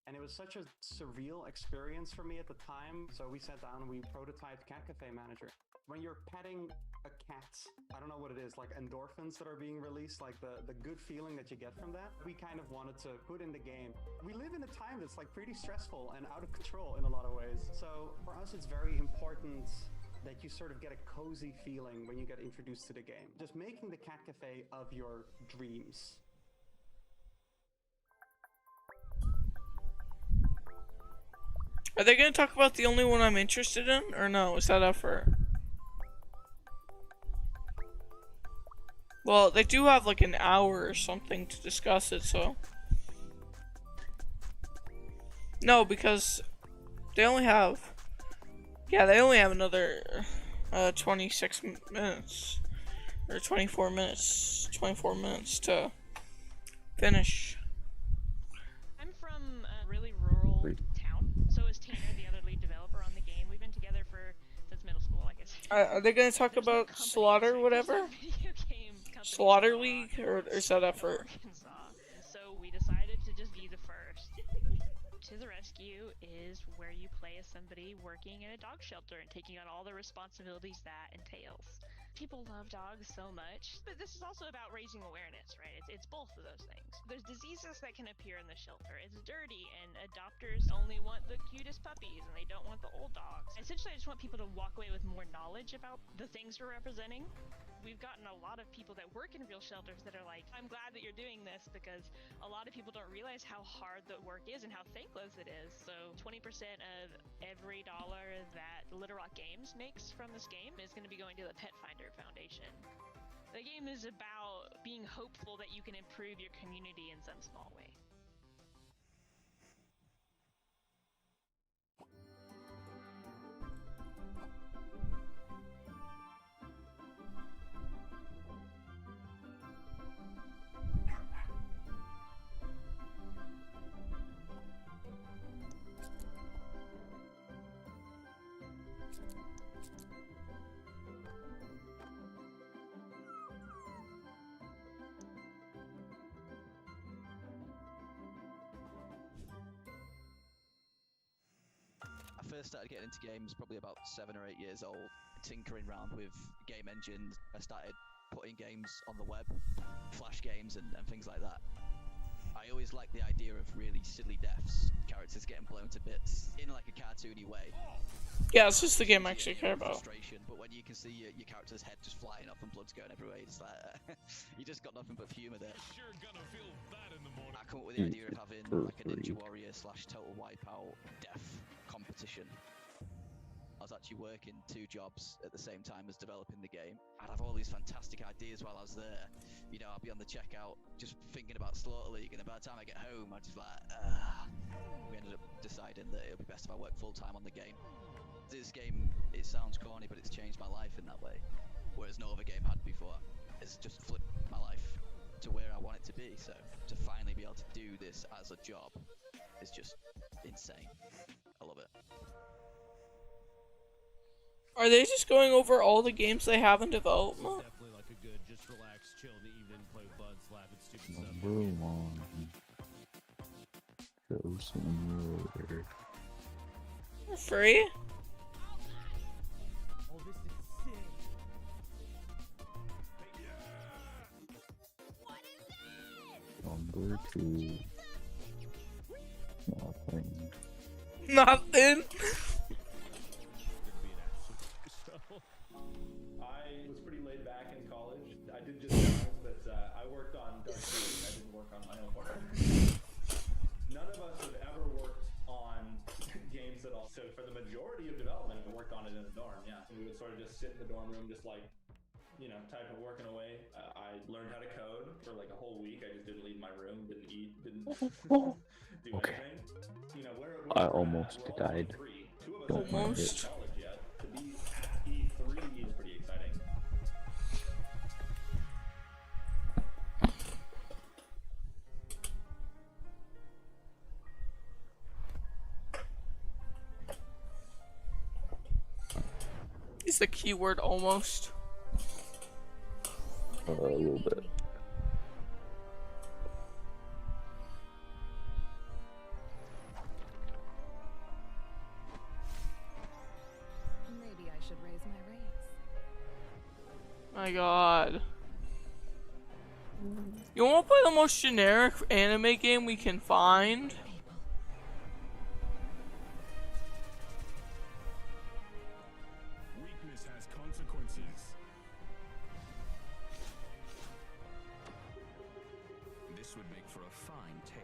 and it was such a surreal experience for me at the time. So we sat down and we prototyped Cat Cafe Manager. When you're petting a cat, I don't know what it is, like endorphins that are being released, like the good feeling that you get from that, we kind of wanted to put in the game. We live in a time that's like pretty stressful and out of control in a lot of ways. So for us, it's very important that you sort of get a cozy feeling when you get introduced to the game. Just making the cat cafe of your dreams. Are they gonna talk about the only one I'm interested in, or no? Is that effort? Well, they do have like an hour or something to discuss it, so. No, because they only have. Yeah, they only have another 26 minutes. Or 24 minutes. 24 minutes to finish. I'm from a really rural town, so is Tanner, the other lead developer on the game. We've been together since middle school, I guess. Are they gonna talk about Slaughter, whatever? Slaughter League, or is that effort? So we decided to just be the first. To the Rescue is where you play as somebody working in a dog shelter and taking on all the responsibilities that entails. People love dogs so much, but this is also about raising awareness, right? It's both of those things. There's diseases that can appear in the shelter. It's dirty, and adopters only want the cutest puppies, and they don't want the old dogs. Essentially, I just want people to walk away with more knowledge about the things we're representing. We've gotten a lot of people that work in real shelters that are like, I'm glad that you're doing this, because a lot of people don't realize how hard the work is and how thankless it is. So 20% of every dollar that Little Rock Games makes from this game is going to be going to the Pet Finder Foundation. The game is about being hopeful that you can improve your community in some small way. I first started getting into games probably about 7 or 8 years old, tinkering around with game engines. I started putting games on the web, flash games and things like that. I always liked the idea of really silly deaths, characters getting blown to bits in like a cartoony way. Yeah, it's just the game I actually care about. But when you can see your character's head just flying up and blood's going everywhere, it's like you just got nothing but humour there. I come up with the idea of having like a Ninja Warrior / Total Wipeout death competition. I was actually working 2 jobs at the same time as developing the game. I'd have all these fantastic ideas while I was there. You know, I'd be on the checkout just thinking about Slaughter League, and then by the time I get home, I'd just like, we ended up deciding that it would be best if I worked full time on the game. This game, it sounds corny, but it's changed my life in that way. Whereas no other game had before. It's just flipped my life to where I want it to be. So to finally be able to do this as a job is just insane. I love it. Are they just going over all the games they have in development? Definitely like a good, just relax, chill in the evening, play with buds, laugh at stupid stuff. Number 1. Show some order. Free? Oh, this is sick. Number 2. Nothing. Nothing. I was pretty laid back in college. I did just dance, but I worked on Dark Souls. I didn't work on my own work. None of us have ever worked on games at all. So for the sit in the dorm room just like, you know, typing, working away. I learned how to code for like a whole week. I just didn't leave my room, didn't eat, didn't do Okay. anything. You know, I almost died. Don't mind it. College yet. To be at E3 is pretty exciting. Is the keyword almost? A little bit. Maybe I should raise my rates. My god. You wanna play the most generic anime game we can find? Weakness has consequences. This would make for a fine tale.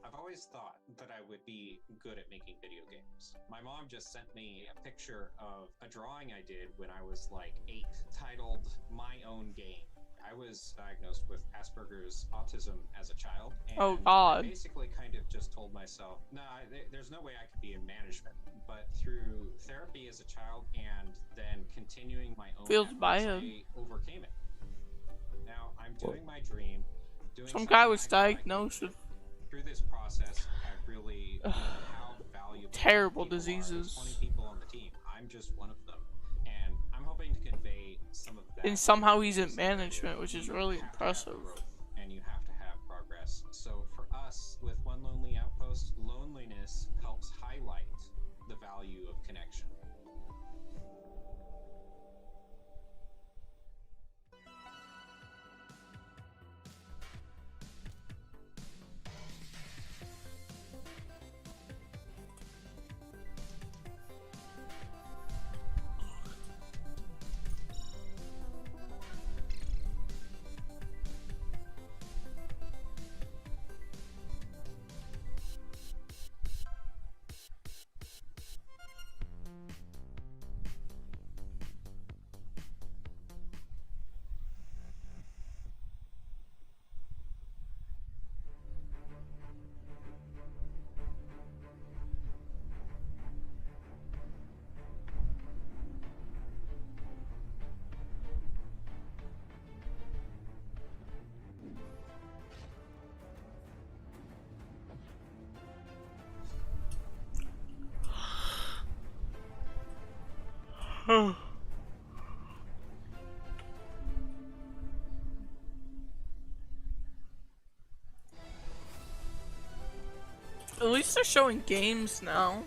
I've always thought that I would be good at making video games. My mom just sent me a picture of a drawing I did when I was like 8, titled My Own Game. I was diagnosed with Asperger's autism as a child. And Oh, God. I basically kind of just told myself, there's no way I could be in management. But through therapy as a child and then continuing my own Feels efforts, bad. I overcame it. Now I'm doing my dream. Doing Some something guy was I feel I can diagnosed with through this process, I've really learned how valuable terrible people are. There's diseases. 20 people on the team. I'm just one of them, and I'm hoping to convey some of that. And somehow he's in management, which is really impressive. And you have to have progress. So for us, with One Lonely Outpost, loneliness helps highlight the value of connection. At least they're showing games now.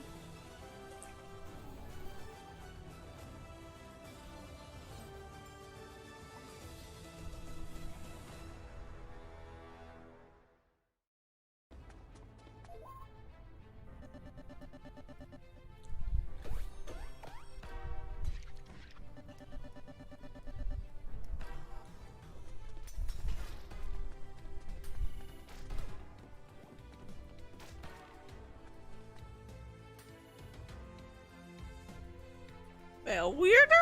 Well, weirder?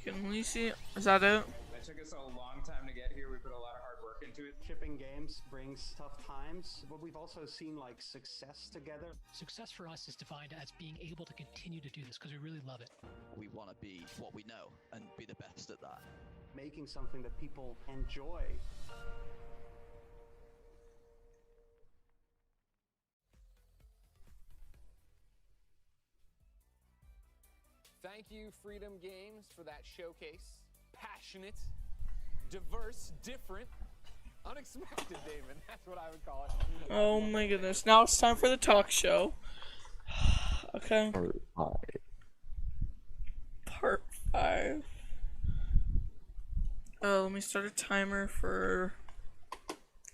Can we see? Is that it? That took us a long time to get here. We put a lot of hard work into it. Shipping games brings tough times, but we've also seen like success together. Success for us is defined as being able to continue to do this because we really love it. We want to be what we know and be the best at that. Making something that people enjoy. Thank you, Freedom Games, for that showcase. Passionate, diverse, different, unexpected, David. That's what I would call it. Oh my goodness. Now it's time for the talk show. Okay. Part 5. Let me start a timer for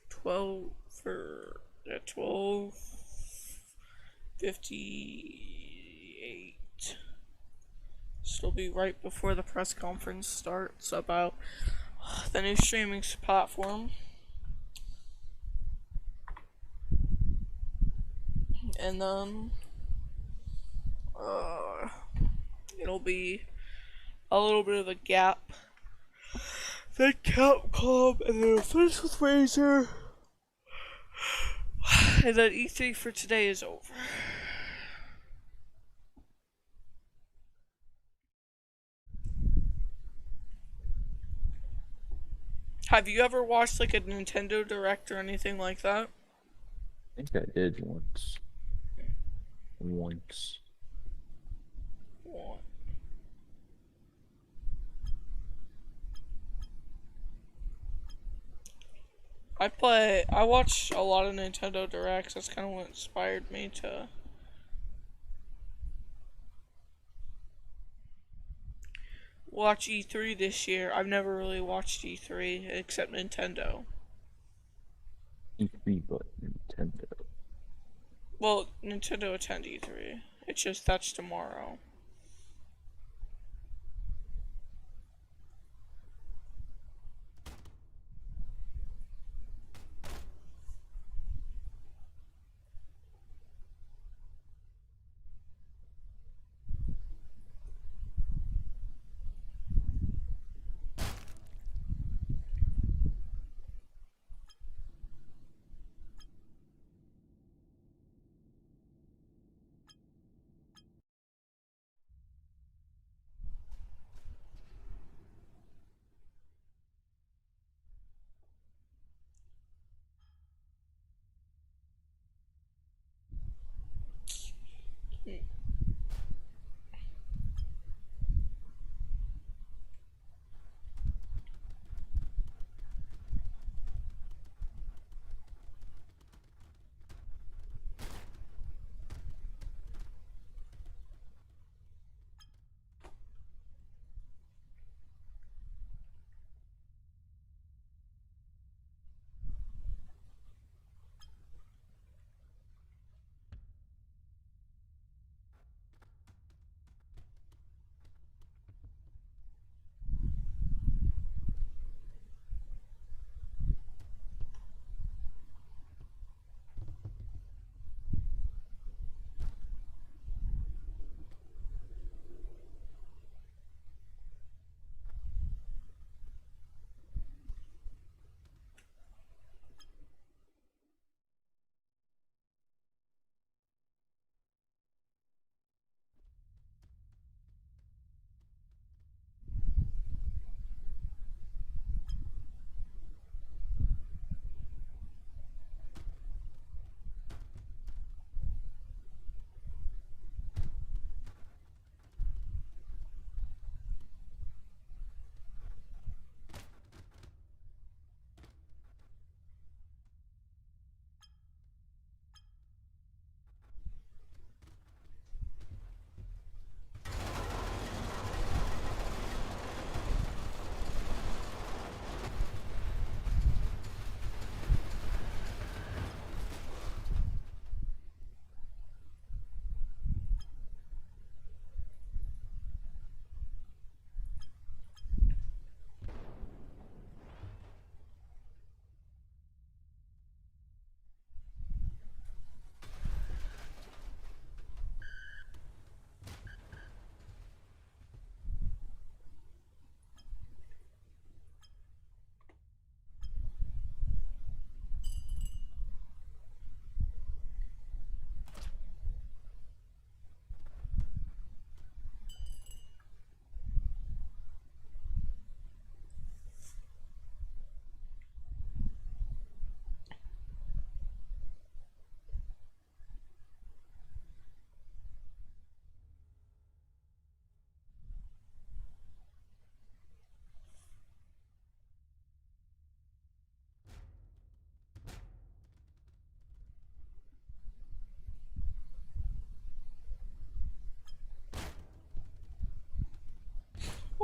12 58. Still be right before the press conference starts about the new streaming platform. And then it'll be a little bit of a gap. Then Capcom, and then I'll finish with Razer. And then E3 for today is over. Have you ever watched like a Nintendo Direct or anything like that? I think I did once. I watch a lot of Nintendo Directs. That's kind of what inspired me to watch E3 this year. I've never really watched E3 except Nintendo. E3, but Nintendo. Well, Nintendo attend E3. It's just that's tomorrow.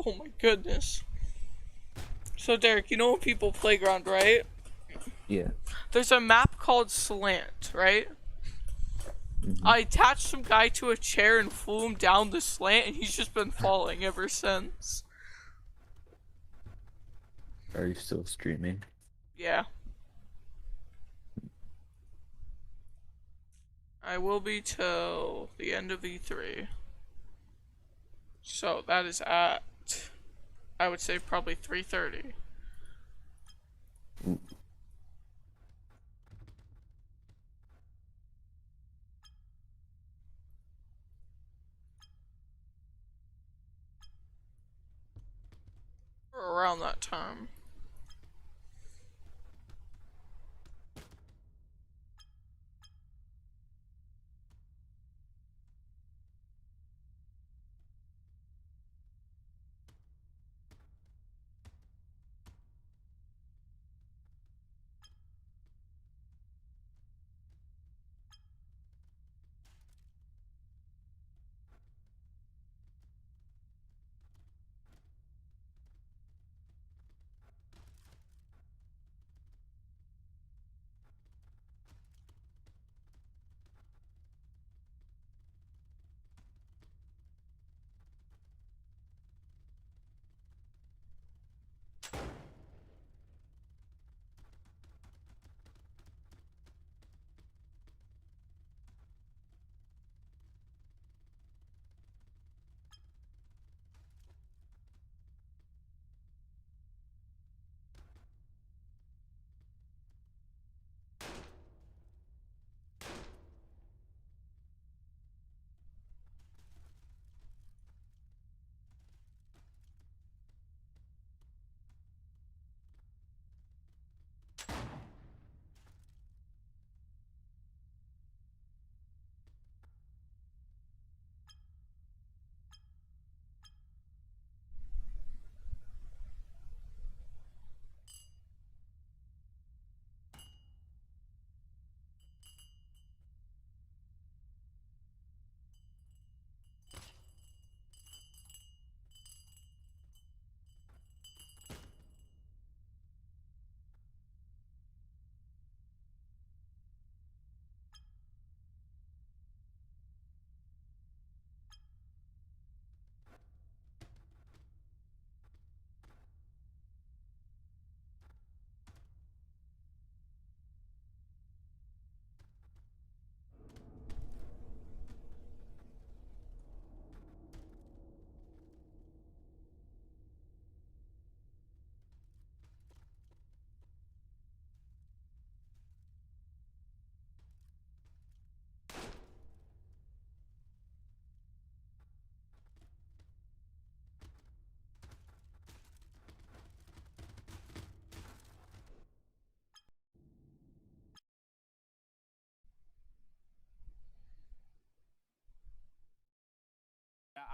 Oh my goodness. So Derek, you know People Playground, right? Yeah. There's a map called Slant, right? I attached some guy to a chair and flew him down the slant, and he's just been falling ever since. Are you still streaming? Yeah. I will be till the end of E3. So that is at, I would say probably 3:30. Or around that time.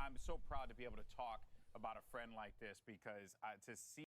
I'm so proud to be able to talk about a friend like this because to see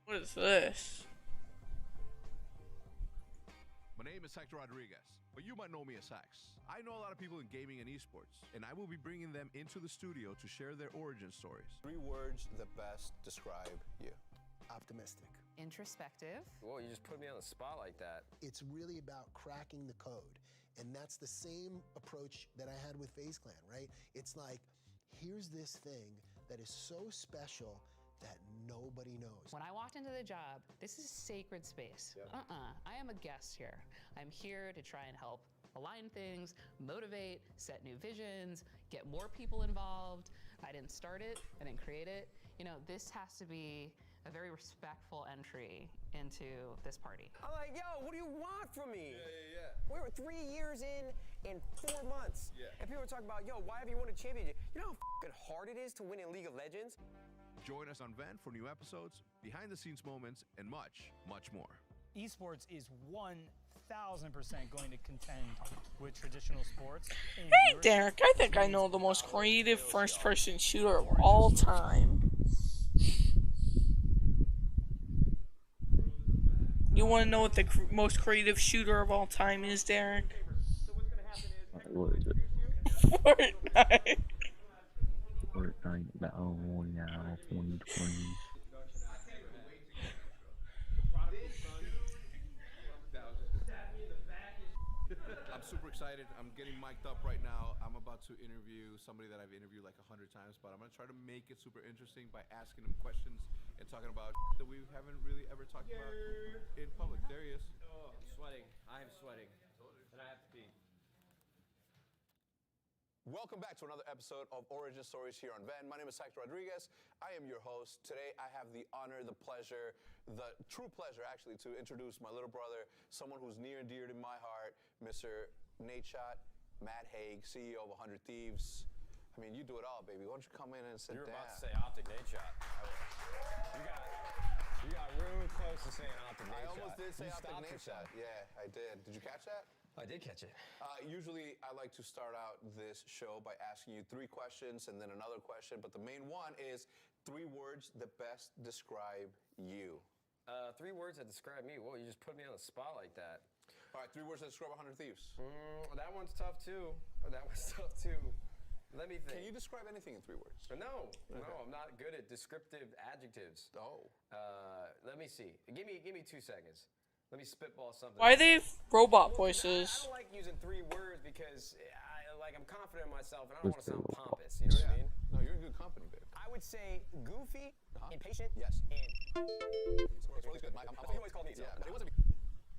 What is this? My name is Hector Rodriguez, but you might know me as Hex. I know a lot of people in gaming and esports, and I will be bringing them into the studio to share their origin stories. 3 words that best describe you. Optimistic. Introspective. Whoa, you just put me on the spot like that. It's really about cracking the code. And that's the same approach that I had with FaZe Clan, right? It's like, here's this thing that is so special that nobody knows. When I walked into the job, this is sacred space. I am a guest here. I'm here to try and help align things, motivate, set new visions, get more people involved. I didn't start it, I didn't create it. You know, this has to be a very respectful entry into this party. I'm like, yo, what do you want from me? Yeah. We were 3 years in 4 months. Yeah. And people were talking about, yo, why have you won a championship? You know how fucking hard it is to win in League of Legends? Join us on Vent for new episodes, behind the scenes moments, and much, much more. Esports is 1,000% going to contend with traditional sports. Hey Derek, I think I know the most creative first-person shooter of all time. You want to know what the most creative shooter of all time is, Derek? What is it? Fortnite. Fortnite Battle Royale 2020. I'm super excited. I'm getting mic'd up right now. I'm about to interview somebody that I've interviewed like 100 times, but I'm going to try to make it super interesting by asking him questions and talking about that we haven't really ever talked about in public. There he is. Oh, I'm sweating. I am sweating. And I have to pee. Welcome back to another episode of Origin Stories here on Vent. My name is Hector Rodriguez. I am your host. Today I have the honor, the pleasure, the true pleasure actually, to introduce my little brother, someone who's near and dear to my heart, Mr. Nadeshot, Matt Haig, CEO of 100 Thieves. I mean, you do it all, baby. Why don't you come in and sit down? You're about to say Optic Nadeshot. You got really close to saying Optic Nadeshot. I almost did say You Optic stopped Nadeshot. yourself. Yeah, I did. Did you catch that? I did catch it. Usually, I like to start out this show by asking you 3 questions and then another question, but the main one is 3 words that best describe you. 3 words that describe me. Whoa, you just put me on the spot like that. All right, 3 words that describe 100 Thieves. That one's tough too. Let me think. Can you describe anything in 3 words? No, Okay. no, I'm not good at descriptive adjectives. Oh. Let me see. Give me 2 seconds. Let me spitball something. Why are they robot voices? I don't like using 3 words because I'm confident in myself and I don't want to sound pompous. You know what I mean? No, you're in good company, babe. I would say goofy, impatient, yes, and. It's really good. You always call me. Yeah, but it wasn't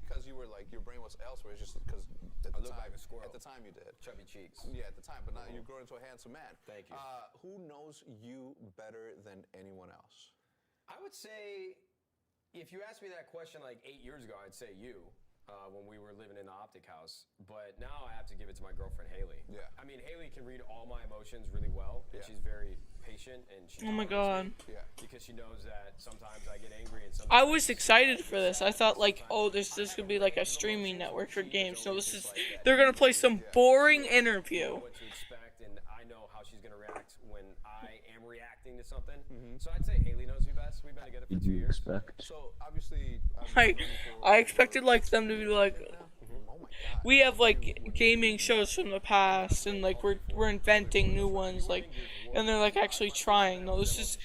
because you were like your brain was elsewhere. It's just because at the time you did. Chubby cheeks. Yeah, at the time, but now you've grown into a handsome man. Thank you. Who knows you better than anyone else? I would say, if you asked me that question like 8 years ago, I'd say you. When we were living in the Optic House, but now I have to give it to my girlfriend Haley. Yeah. I mean, Haley can read all my emotions really well, and she's very patient, and she. Oh my god. Yeah. Because she knows that sometimes I get angry and sometimes. I was excited for this. I thought like, oh, this could be like a streaming network for games. No, this is they're gonna play some boring interview. What to expect, and I know how she's gonna react when I am reacting to something. So I'd say Haley knows me best. We've been together for 2 years. So obviously, I expected like them to be like, we have like gaming shows from the past, and like we're inventing new ones, like, and they're like actually trying. No, this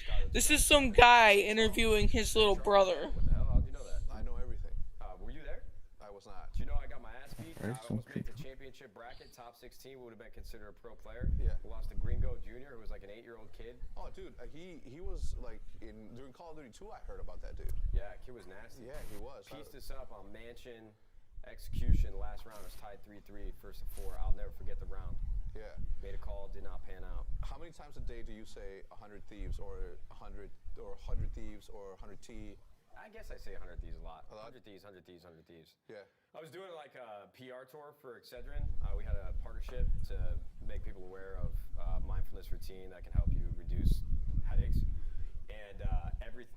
is some guy interviewing his little brother. How'd you know that? I know everything. Were you there? I was not. Do you know I got my ass beat? I almost made the championship bracket, top 16. Would have been considered a pro player. Yeah. Lost to Gringo Jr., who was like an 8-year-old kid. Oh, dude, he was like during Call of Duty 2. I heard about that dude. Yeah, kid was nasty. Yeah, he was. Pieced us up on Mansion, execution. Last round was tied 3-3, first of 4. I'll never forget the round. Yeah. Made a call, did not pan out. How many times a day do you say 100 Thieves or 100 Thieves or 100T? I guess I say 100 Thieves a lot. 100 Thieves, 100 Thieves, 100 Thieves. Yeah. I was doing like a PR tour for Excedrin. We had a partnership to make people aware of mindfulness routine that can help you reduce headaches. And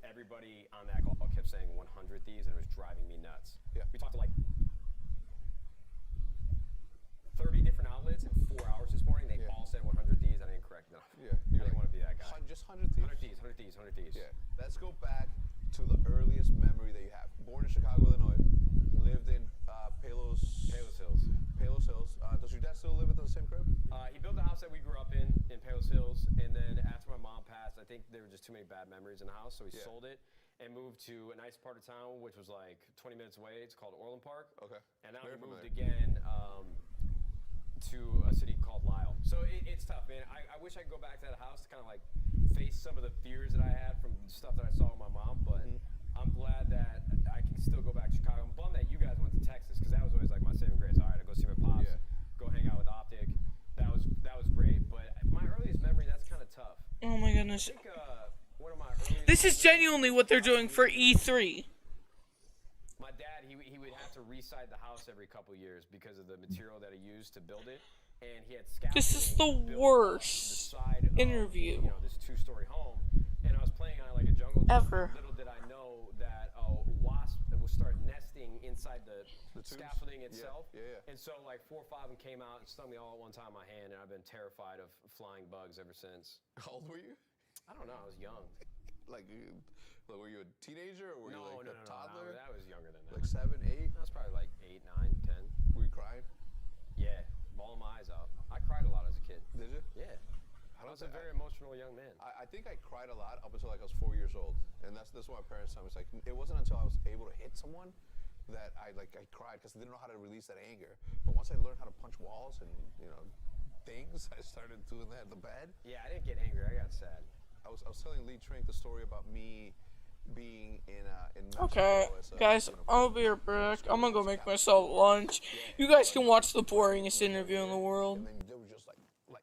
everybody on that call kept saying 100 Thieves, and it was driving me nuts. Yeah. We talked to like 30 different outlets in 4 hours this morning. They all said 100 Thieves. I didn't correct them. Yeah. I didn't want to be that guy. Just 100 Thieves. 100 Thieves, 100 Thieves, 100 Thieves. Yeah. Let's go back to the earliest memory that you have. Born in Chicago, Illinois, lived in Palos Hills. Palos Hills. Does your dad still live in the same crib? He built the house that we grew up in Palos Hills, and then after my mom passed, I think there were just too many bad memories in the house, so he sold it and moved to a nice part of town, which was like 20 minutes away. It's called Orland Park. Okay. And now Very he moved familiar. again to a city called Lyle. So it's tough, man. I wish I could go back to that house to kind of like face some of the fears that I had from stuff that I saw with my mom, but I'm glad that I can still go back to Chicago. I'm bummed that you guys went to Texas, because that was always like my saving grace. All right, I go see my pops, go hang out with Optic. That was great, but my earliest memory, that's kind of tough. Oh my goodness. I think one of my earliest This is genuinely what they're doing for E3. My dad, he would have to reside the house every couple years because of the material that he used to build it, and he had scaffolding. This is the worst interview this 2-story home, and I was playing on like a jungle gym. Ever. Little did I know that a wasp will start nesting inside the scaffolding itself. Yeah. And so like 4 or 5 of them came out and stung me all at one time in my hand, and I've been terrified of flying bugs ever since. How old were you? I don't know. I was young. Like, were you a teenager or were you like a toddler? No, that was younger than that. Like 7, 8? I was probably like 8, 9, 10. Were you crying? Yeah, bawling my eyes out. I cried a lot as a kid. Did you? Yeah. I was a very emotional young man. I think I cried a lot up until like I was 4 years old, and that's what my parents told me. It's like it wasn't until I was able to hit someone that I cried, because I didn't know how to release that anger. But once I learned how to punch walls and things, I started doing that in the bed. Yeah, I didn't get angry. I got sad. I was telling Lee Trink the story about me being in Mexico. Okay, as a, guys, I'll be right back. I'm gonna go make myself lunch. You guys can watch the boringest interview in the world. And then they were just like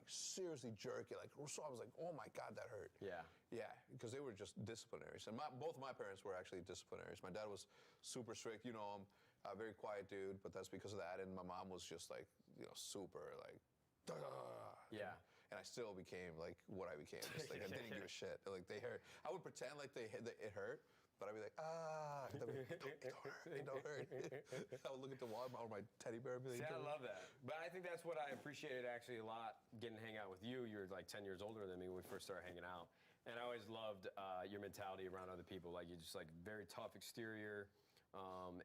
seriously jerky. Like, so I was like, oh my God, that hurt. Yeah. Yeah, because they were just disciplinaries. And both my parents were actually disciplinaries. My dad was super strict. You know him, a very quiet dude, but that's because of that. And my mom was just like, super like, duh. Yeah. And I still became like what I became. Just like I didn't give a shit. Like they hurt. I would pretend like it hurt, but I'd be like, it don't hurt. I would look at the wall or my teddy bear and be like, See, I love that. But I think that's what I appreciated actually a lot, getting to hang out with you. You're like 10 years older than me when we first started hanging out. And I always loved your mentality around other people. Like, you're just like very tough exterior.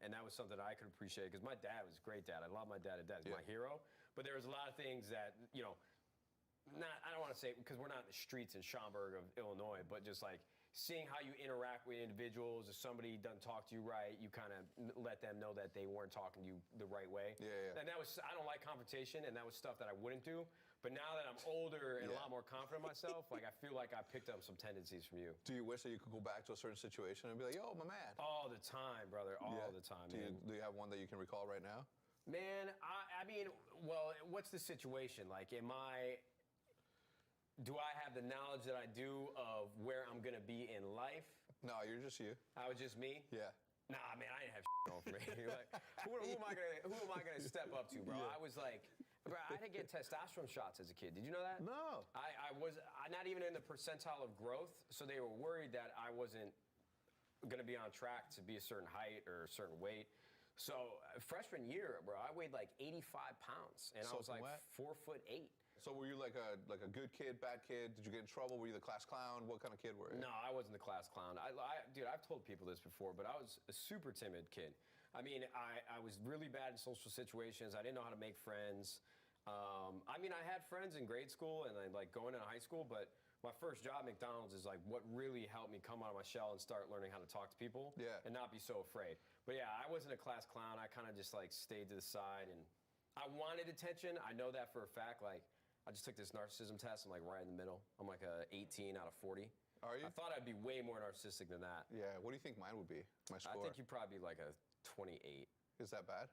And that was something I could appreciate, because my dad was a great dad. I love my dad to death. He's my hero. But there was a lot of things that, I don't want to say, because we're not in the streets in Schaumburg of Illinois, but just like seeing how you interact with individuals. If somebody doesn't talk to you right, you kind of let them know that they weren't talking to you the right way. Yeah. And I don't like confrontation, and that was stuff that I wouldn't do. But now that I'm older and a lot more confident in myself, like I feel like I picked up some tendencies from you. Do you wish that you could go back to a certain situation and be like, yo, my man? All the time, brother. All the time, man. Do you have one that you can recall right now? Man, I mean, well, what's the situation? Like, do I have the knowledge that I do of where I'm going to be in life? No, you're just you. I was just me? Yeah. Nah, man, I didn't have shit going for me. Like, who am I gonna step up to, bro? Yeah. I was like, bro, I didn't get testosterone shots as a kid. Did you know that? No. I was not even in the percentile of growth, so they were worried that I wasn't gonna be on track to be a certain height or a certain weight. So freshman year, bro, I weighed like 85 pounds, and I was like 4'8". So were you like a good kid, bad kid? Did you get in trouble? Were you the class clown? What kind of kid were you? No, I wasn't the class clown. Dude, I've told people this before, but I was a super timid kid. I mean, I was really bad in social situations. I didn't know how to make friends. I mean, I had friends in grade school and then like going into high school, but my first job at McDonald's is like what really helped me come out of my shell and start learning how to talk to people and not be so afraid. But yeah, I wasn't a class clown. I kind of just like stayed to the side, and I wanted attention. I know that for a fact. Like, I just took this narcissism test. I'm like right in the middle. I'm like a 18 out of 40. Are you? I thought I'd be way more narcissistic than that. Yeah. What do you think mine would be? My score? I think you'd probably be like a 28. Is that bad?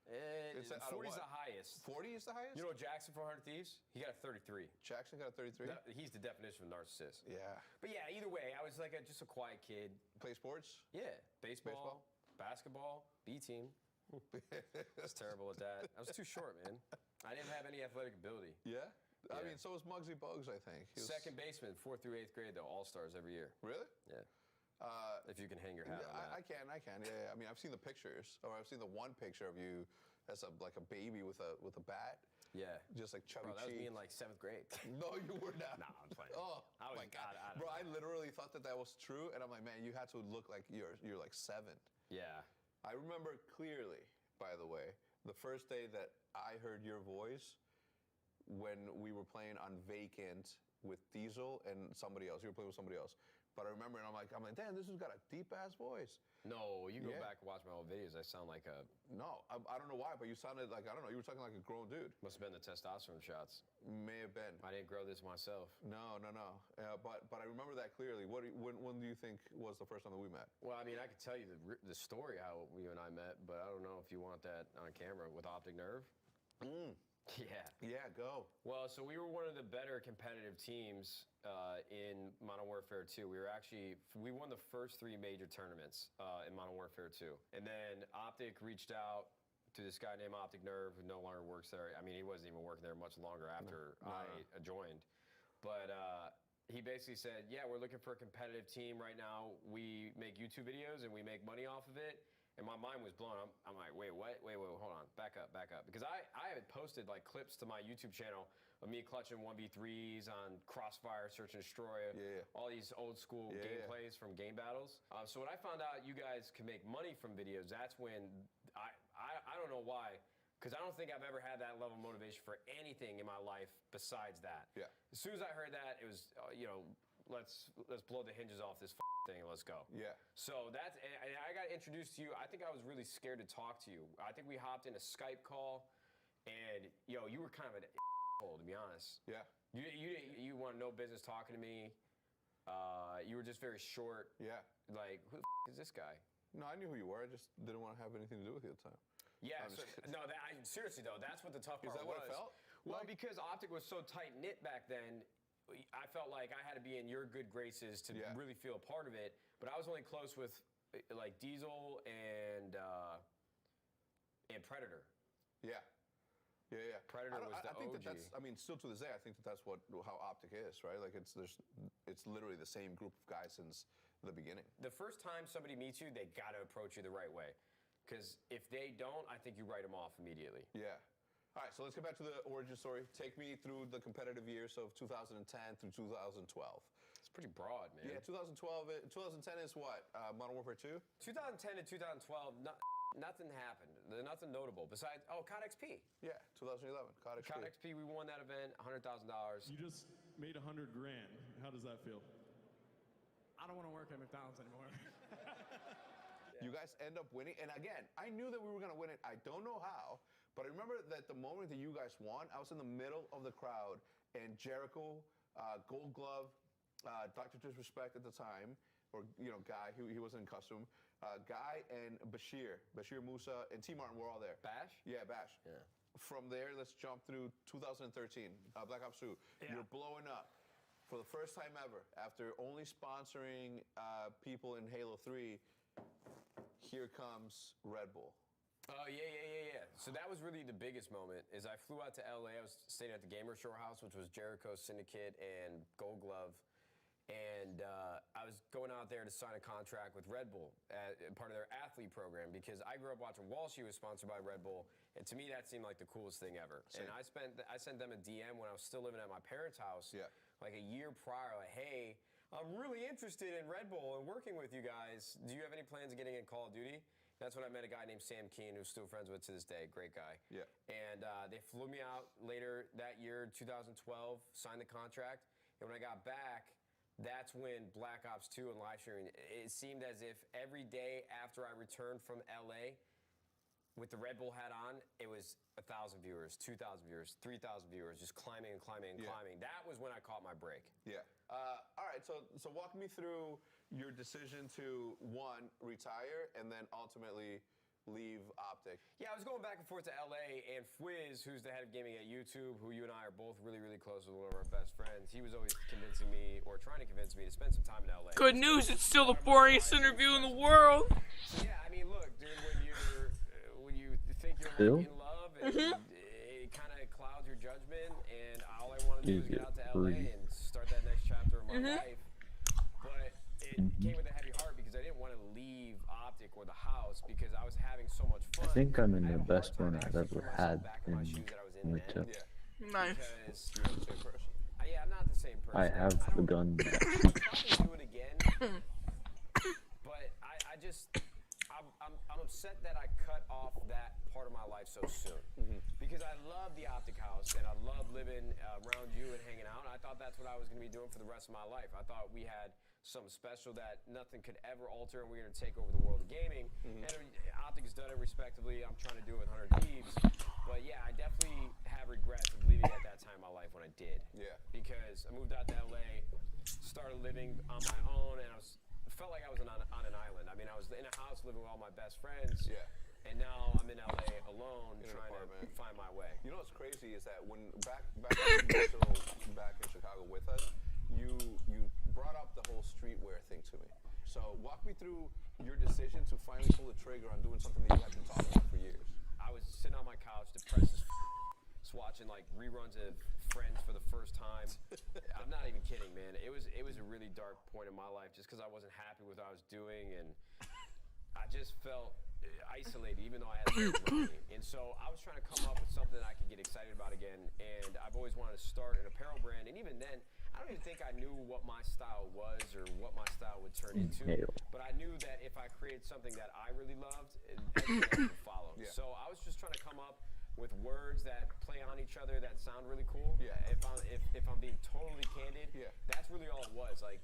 40 is the highest. 40 is the highest? You know Jackson from 100 Thieves? He got a 33. Jackson got a 33? He's the definition of a narcissist. Yeah. But yeah, either way, I was like just a quiet kid. Play sports? Yeah. Baseball, basketball, B team. I was terrible at that. I was too short, man. I didn't have any athletic ability. Yeah? I mean, so was Muggsy Bogues, I think. Second baseman, 4th through 8th grade, though, All-Stars every year. Really? Yeah. If you can hang your hat on that. I can. Yeah. I mean, I've seen the pictures, or I've seen the one picture of you as like a baby with a bat. Yeah. Just like chubby Bro, that was cheeks. me in like 7th grade. No, you were not. Nah, I'm playing. Oh my God. Bro, I I literally thought that was true, and I'm like, man, you had to look like you're like 7. Yeah. I remember clearly, by the way, the first day that I heard your voice when we were playing on Vacant with Diesel and somebody else. You were playing with somebody else. But I remember, and I'm like, damn, this has got a deep-ass voice. No, you go back and watch my old videos, I sound like a... No, I don't know why, but you sounded like, I don't know, you were talking like a grown dude. Must have been the testosterone shots. May have been. I didn't grow this myself. No. But I remember that clearly. When do you think was the first time that we met? Well, I mean, I could tell you the story how you and I met, but I don't know if you want that on camera with Optic Nerve. Yeah, go. Well, so we were one of the better competitive teams in Modern Warfare 2. We won the first 3 major tournaments in Modern Warfare 2. And then Optic reached out to this guy named Optic Nerve, who no longer works there. I mean, he wasn't even working there much longer after I joined. But he basically said, yeah, we're looking for a competitive team right now. We make YouTube videos and we make money off of it. And my mind was blown. I'm like, wait, what? Wait, hold on. Back up. Because I had posted like clips to my YouTube channel of me clutching 1v3s on Crossfire, Search and Destroy, all these old school gameplays from game battles. So when I found out you guys can make money from videos, that's when I don't know why, because I don't think I've ever had that level of motivation for anything in my life besides that. Yeah. As soon as I heard that, it was, let's blow the hinges off this thing and let's go. Yeah. So I got introduced to you. I think I was really scared to talk to you. I think we hopped in a Skype call, and you were kind of an asshole, to be honest. Yeah. You wanted no business talking to me. You were just very short. Yeah. Like, who the is this guy? No, I knew who you were. I just didn't want to have anything to do with you at the time. Yeah. Seriously though, that's what the tough part was. Is that what it felt? Well, because Optic was so tight knit back then. I felt like I had to be in your good graces to really feel a part of it, but I was only close with like Diesel and Predator. Yeah. Predator was the OG. I think that's. I mean, still to this day, I think that's how Optic is, right? Like it's literally the same group of guys since the beginning. The first time somebody meets you, they got to approach you the right way, because if they don't, I think you write them off immediately. Yeah. All right, so let's get back to the origin story. Take me through the competitive years of 2010 through 2012. It's pretty broad, man. Yeah, 2010 is what? Modern Warfare 2? 2010 to 2012, nothing happened. Nothing notable besides, COD XP. Yeah, 2011, COD XP. COD XP, we won that event, $100,000. You just made $100,000. How does that feel? I don't want to work at McDonald's anymore. You guys end up winning, and again, I knew that we were gonna win it. I don't know how, but I remember that the moment that you guys won, I was in the middle of the crowd, and Jericho, Gold Glove, Dr. Disrespect at the time, or Guy, he wasn't in custom, Guy and Bashir Musa, and T Martin were all there. Bash? Yeah, Bash. Yeah. From there, let's jump through 2013, Black Ops 2. Yeah. You're blowing up. For the first time ever, after only sponsoring people in Halo 3, here comes Red Bull. Oh, yeah. So that was really the biggest moment, is I flew out to LA. I was staying at the Gamer Shore House, which was Jericho, Syndicate, and Gold Glove. And I was going out there to sign a contract with Red Bull, part of their athlete program, because I grew up watching Wall Street was sponsored by Red Bull, and to me that seemed like the coolest thing ever. Same. And I sent them a DM when I was still living at my parents' house, like a year prior, like, hey, I'm really interested in Red Bull and working with you guys. Do you have any plans of getting in Call of Duty? That's when I met a guy named Sam Keen, who's still friends with to this day. Great guy. Yeah. And they flew me out later that year, 2012, signed the contract. And when I got back, that's when Black Ops 2 and live streaming, it seemed as if every day after I returned from LA with the Red Bull hat on, it was 1,000 viewers, 2,000 viewers, 3,000 viewers, just climbing and climbing and climbing. That was when I caught my break. Yeah. All right, so walk me through your decision to, one, retire, and then ultimately leave Optic. Yeah, I was going back and forth to LA, and Fwiz, who's the head of gaming at YouTube, who you and I are both really, really close with, one of our best friends, he was always convincing me, or trying to convince me, to spend some time in LA. Good news, it's still the boringest interview in the world. Yeah, I mean, look, dude, when you think you're in love, and it kind of clouds your judgment, and all I want to do is get out to LA and start that next chapter of my life. But it came with a heavy heart because I didn't want to leave Optic or the house because I was having so much fun. I think I'm in the best run I've ever had in 22. Nice. Yeah, Yeah, I'm not the same person. I have begun that. I'll probably do it again. But I'm upset that I cut off that part of my life so soon. Because I love the Optic House and I love living around you and hanging out. And I thought that's what I was going to be doing for the rest of my life. I thought we had something special that nothing could ever alter, and we're going to take over the world of gaming. And Optic has done it respectively. I'm trying to do it with 100 Thieves. But yeah, I definitely have regrets of leaving at that time in my life when I did. Yeah. Because I moved out to LA, started living on my own, and felt like I was on an island. I mean, I was in a house living with all my best friends. Yeah. And now I'm in LA alone, trying to find my way. You know what's crazy is that when back in Chicago with us, you brought up the whole streetwear thing to me. So walk me through your decision to finally pull the trigger on doing something that you have been talking about for years. I was sitting on my couch, depressed as just watching like reruns of Friends for the first time. I'm not even kidding, man. It was a really dark point in my life just because I wasn't happy with what I was doing, and I just felt isolated, even though I had money. And so I was trying to come up with something that I could get excited about again. And I've always wanted to start an apparel brand. And even then, I don't even think I knew what my style was or what my style would turn into. But I knew that if I created something that I really loved, everything else would follow. Yeah. So I was just trying to come up with words that play on each other that sound really cool. Yeah. If I'm being totally candid, that's really all it was. Like,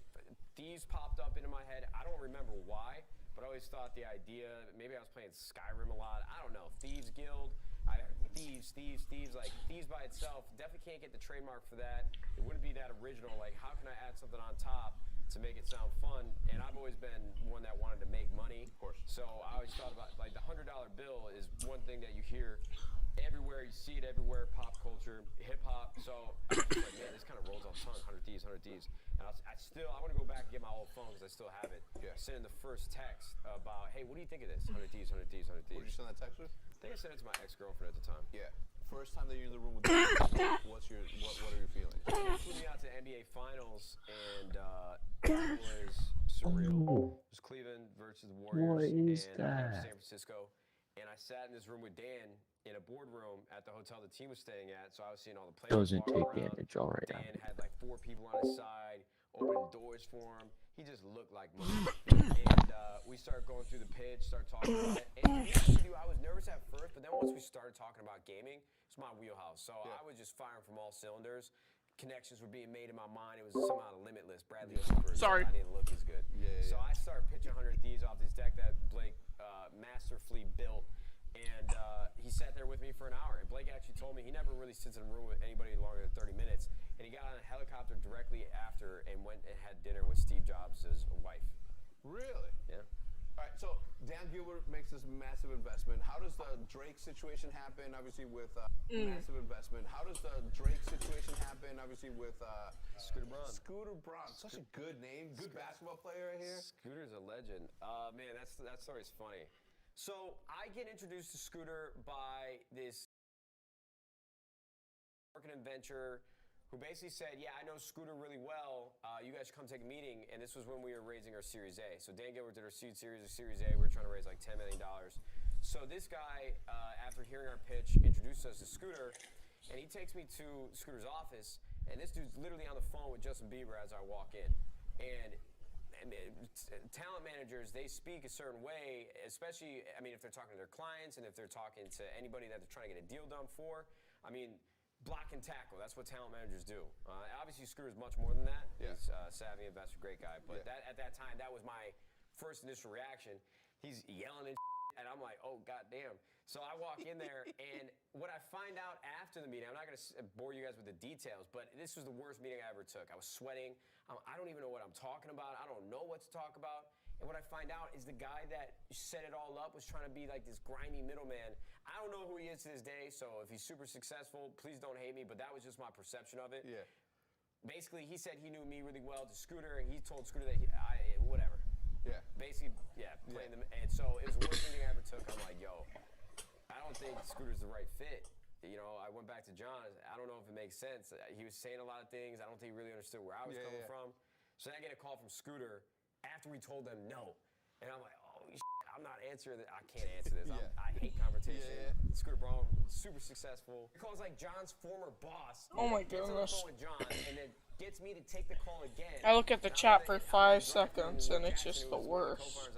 Thieves popped up into my head. I don't remember why, but I always thought the idea, maybe I was playing Skyrim a lot. I don't know. Thieves Guild. Thieves. Like, Thieves by itself, definitely can't get the trademark for that. It wouldn't be that original. Like, how can I add something on top to make it sound fun? And I've always been one that wanted to make money. Of course. So I always thought about, like, the $100 bill is one thing that you hear everywhere. You see it everywhere, pop culture, hip hop. So I was like, man, this kind of rolls off the tongue. 100 Thieves. And I want to go back and get my old phone because I still have it. Yeah. Send in the first text about, hey, what do you think of this? 100 Thieves. What did you send that text with? I think I sent it to my ex-girlfriend at the time. Yeah. First time that you're in the room with them, what are your feelings? She flew me out to NBA Finals, and it was surreal. It was Cleveland versus the Warriors. What is that? San Francisco. And I sat in this room with Dan in a boardroom at the hotel the team was staying at. So I was seeing all the players. Doesn't walk take around. damage, all right. Dan had like 4 people on his side, opening doors for him. He just looked like money. And we started going through the pitch, started talking about it. And to be honest with you, I was nervous at first, but then once we started talking about gaming, it's my wheelhouse. So I was just firing from all cylinders. Connections were being made in my mind. It was somehow limitless. Bradley Osenberg. Sorry. I didn't look as good. So I started pitching 100 Thieves off this deck that Blake masterfully built. And he sat there with me for an hour. And Blake actually told me he never really sits in a room with anybody longer than 30 minutes. And he got on a helicopter directly after and went and had dinner with Steve Jobs' wife. Really? Yeah. All right, so Dan Gilbert makes this massive investment. How does the Drake situation happen? Obviously with massive investment. How does the Drake situation happen? Obviously with Scooter Braun. Scooter Braun, such a good name, good basketball player right here. Scooter's a legend. Man, that story's funny. So I get introduced to Scooter by this marketing venture who basically said, yeah, I know Scooter really well. You guys should come take a meeting. And this was when we were raising our Series A. So Dan Gilbert did our seed series of Series A. We were trying to raise like $10 million. So this guy, after hearing our pitch, introduced us to Scooter. And he takes me to Scooter's office. And this dude's literally on the phone with Justin Bieber as I walk in. And talent managers, they speak a certain way, especially, I mean, if they're talking to their clients and if they're talking to anybody that they're trying to get a deal done for. I mean, block and tackle, that's what talent managers do. Obviously, Scooter's much more than that. Yeah. He's a savvy investor, great guy. But at that time, that was my first initial reaction. He's yelling and I'm like, oh, goddamn. So I walk in there, and what I find out after the meeting, I'm not going to bore you guys with the details, but this was the worst meeting I ever took. I was sweating. I don't even know what I'm talking about. I don't know what to talk about. And what I find out is the guy that set it all up was trying to be like this grimy middleman. I don't know who he is to this day, so if he's super successful, please don't hate me, but that was just my perception of it. Yeah. Basically, he said he knew me really well to Scooter, and he told Scooter that whatever. Yeah. Basically, playing them. And so it was the worst meeting I ever took. I'm like, yo, I don't think Scooter's the right fit. You know, I went back to John. I don't know if it makes sense. He was saying a lot of things. I don't think he really understood where I was coming from. So then I get a call from Scooter after we told them no. And I'm like, oh, shit. I I'm not answering it. I can't answer this. I hate confrontation. Scooter Braun, super successful. He calls like John's former boss. Oh my gets on the goodness. phone with John, and then gets me to take the call again. I look at the chat for 5 seconds and it's just the worst.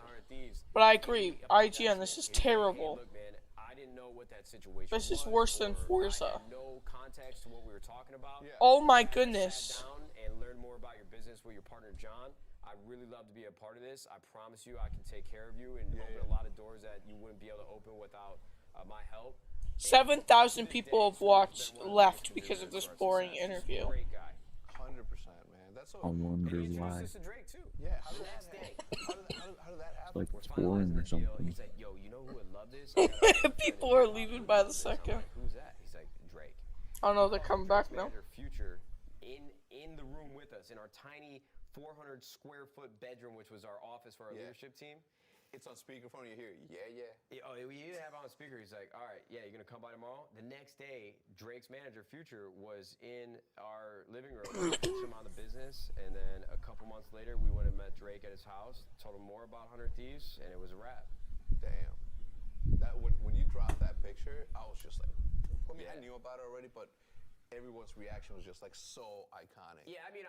But I agree, IGN, this is terrible. Look, man, I didn't know what that situation This is was, worse than or Forza. I had no context to what we were talking about. Oh my I sat goodness. down and learn more about your business with your partner John. I really love to be a part of this. I promise you I can take care of you and open a lot of doors that you wouldn't be able to open without my help. 7,000 people have left because of this boring interview. Great guy. 100%, man. That's so. I wonder And he why. introduced us to Drake too. Yeah. How The did next day. how did that happen? Like We're it's boring finalizing or the deal. something. He's like, yo, you know who would love this? I got a friend People in are Chicago leaving who by would the love this. I'm second. like, who's that? He's like, Drake. Oh no, they're coming back now. Manager Future in the room with us in our tiny 400 square foot bedroom, which was our office for our leadership team. It's on speakerphone. You hear, Oh, we didn't have it on speaker. He's like, all right, yeah, you're gonna come by tomorrow. The next day, Drake's manager Future was in our living room, pitched him on the business, and then a couple months later, we went and met Drake at his house, told him more about 100 Thieves, and it was a wrap. Damn. That when you dropped that picture, I was just like, I mean, I knew about it already, but everyone's reaction was just like so iconic. Yeah, I mean,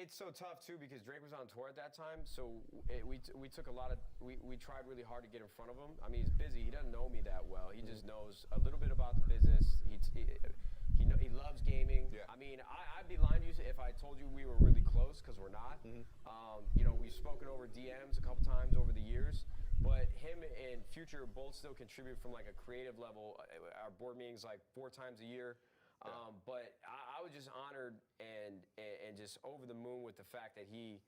it's so tough too because Drake was on tour at that time, so we took a lot of we tried really hard to get in front of him. I mean, he's busy. He doesn't know me that well. He just knows a little bit about the business. He loves gaming. Yeah. I mean, I'd be lying to you if I told you we were really close because we're not. You know, we've spoken over DMs a couple times over the years. But him and Future both still contribute from like a creative level. Our board meetings like 4 times a year. But I was just honored and just over the moon with the fact that he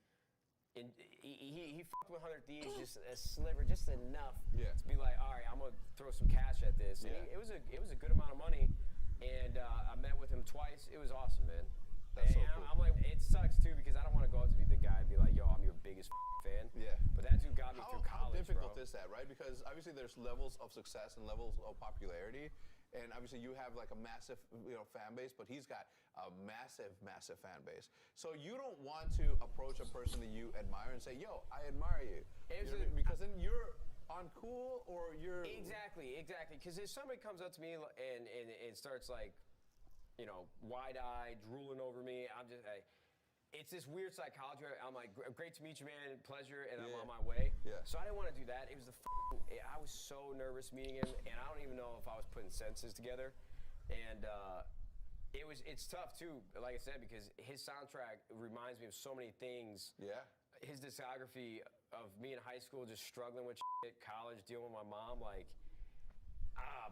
fucked with 100 Thieves just a sliver, just enough to be like, all right, I'm gonna throw some cash at this. And it was a good amount of money, and I met with him twice. It was awesome, man. That's so And cool. I'm like, it sucks too because I don't want to go out to be the guy and be like, yo, I'm your biggest fan. Yeah. But that dude got me through How college, difficult bro. is that, right? Because obviously there's levels of success and levels of popularity, and obviously you have like a massive, fan base, but he's got a massive fan base. So you don't want to approach a person that you admire and say, "Yo, I admire you," because then you're uncool or you're Exactly. Because if somebody comes up to me and starts like, wide-eyed, drooling over me, I'm just like, it's this weird psychology. I'm like, great to meet you, man, pleasure, and I'm on my way. Yeah. So I didn't want to do that. It was I was so nervous meeting him, and I don't even know if I was putting sentences together. And it's tough too, like I said, because his soundtrack reminds me of so many things. Yeah. His discography of me in high school just struggling with shit, college, dealing with my mom, like,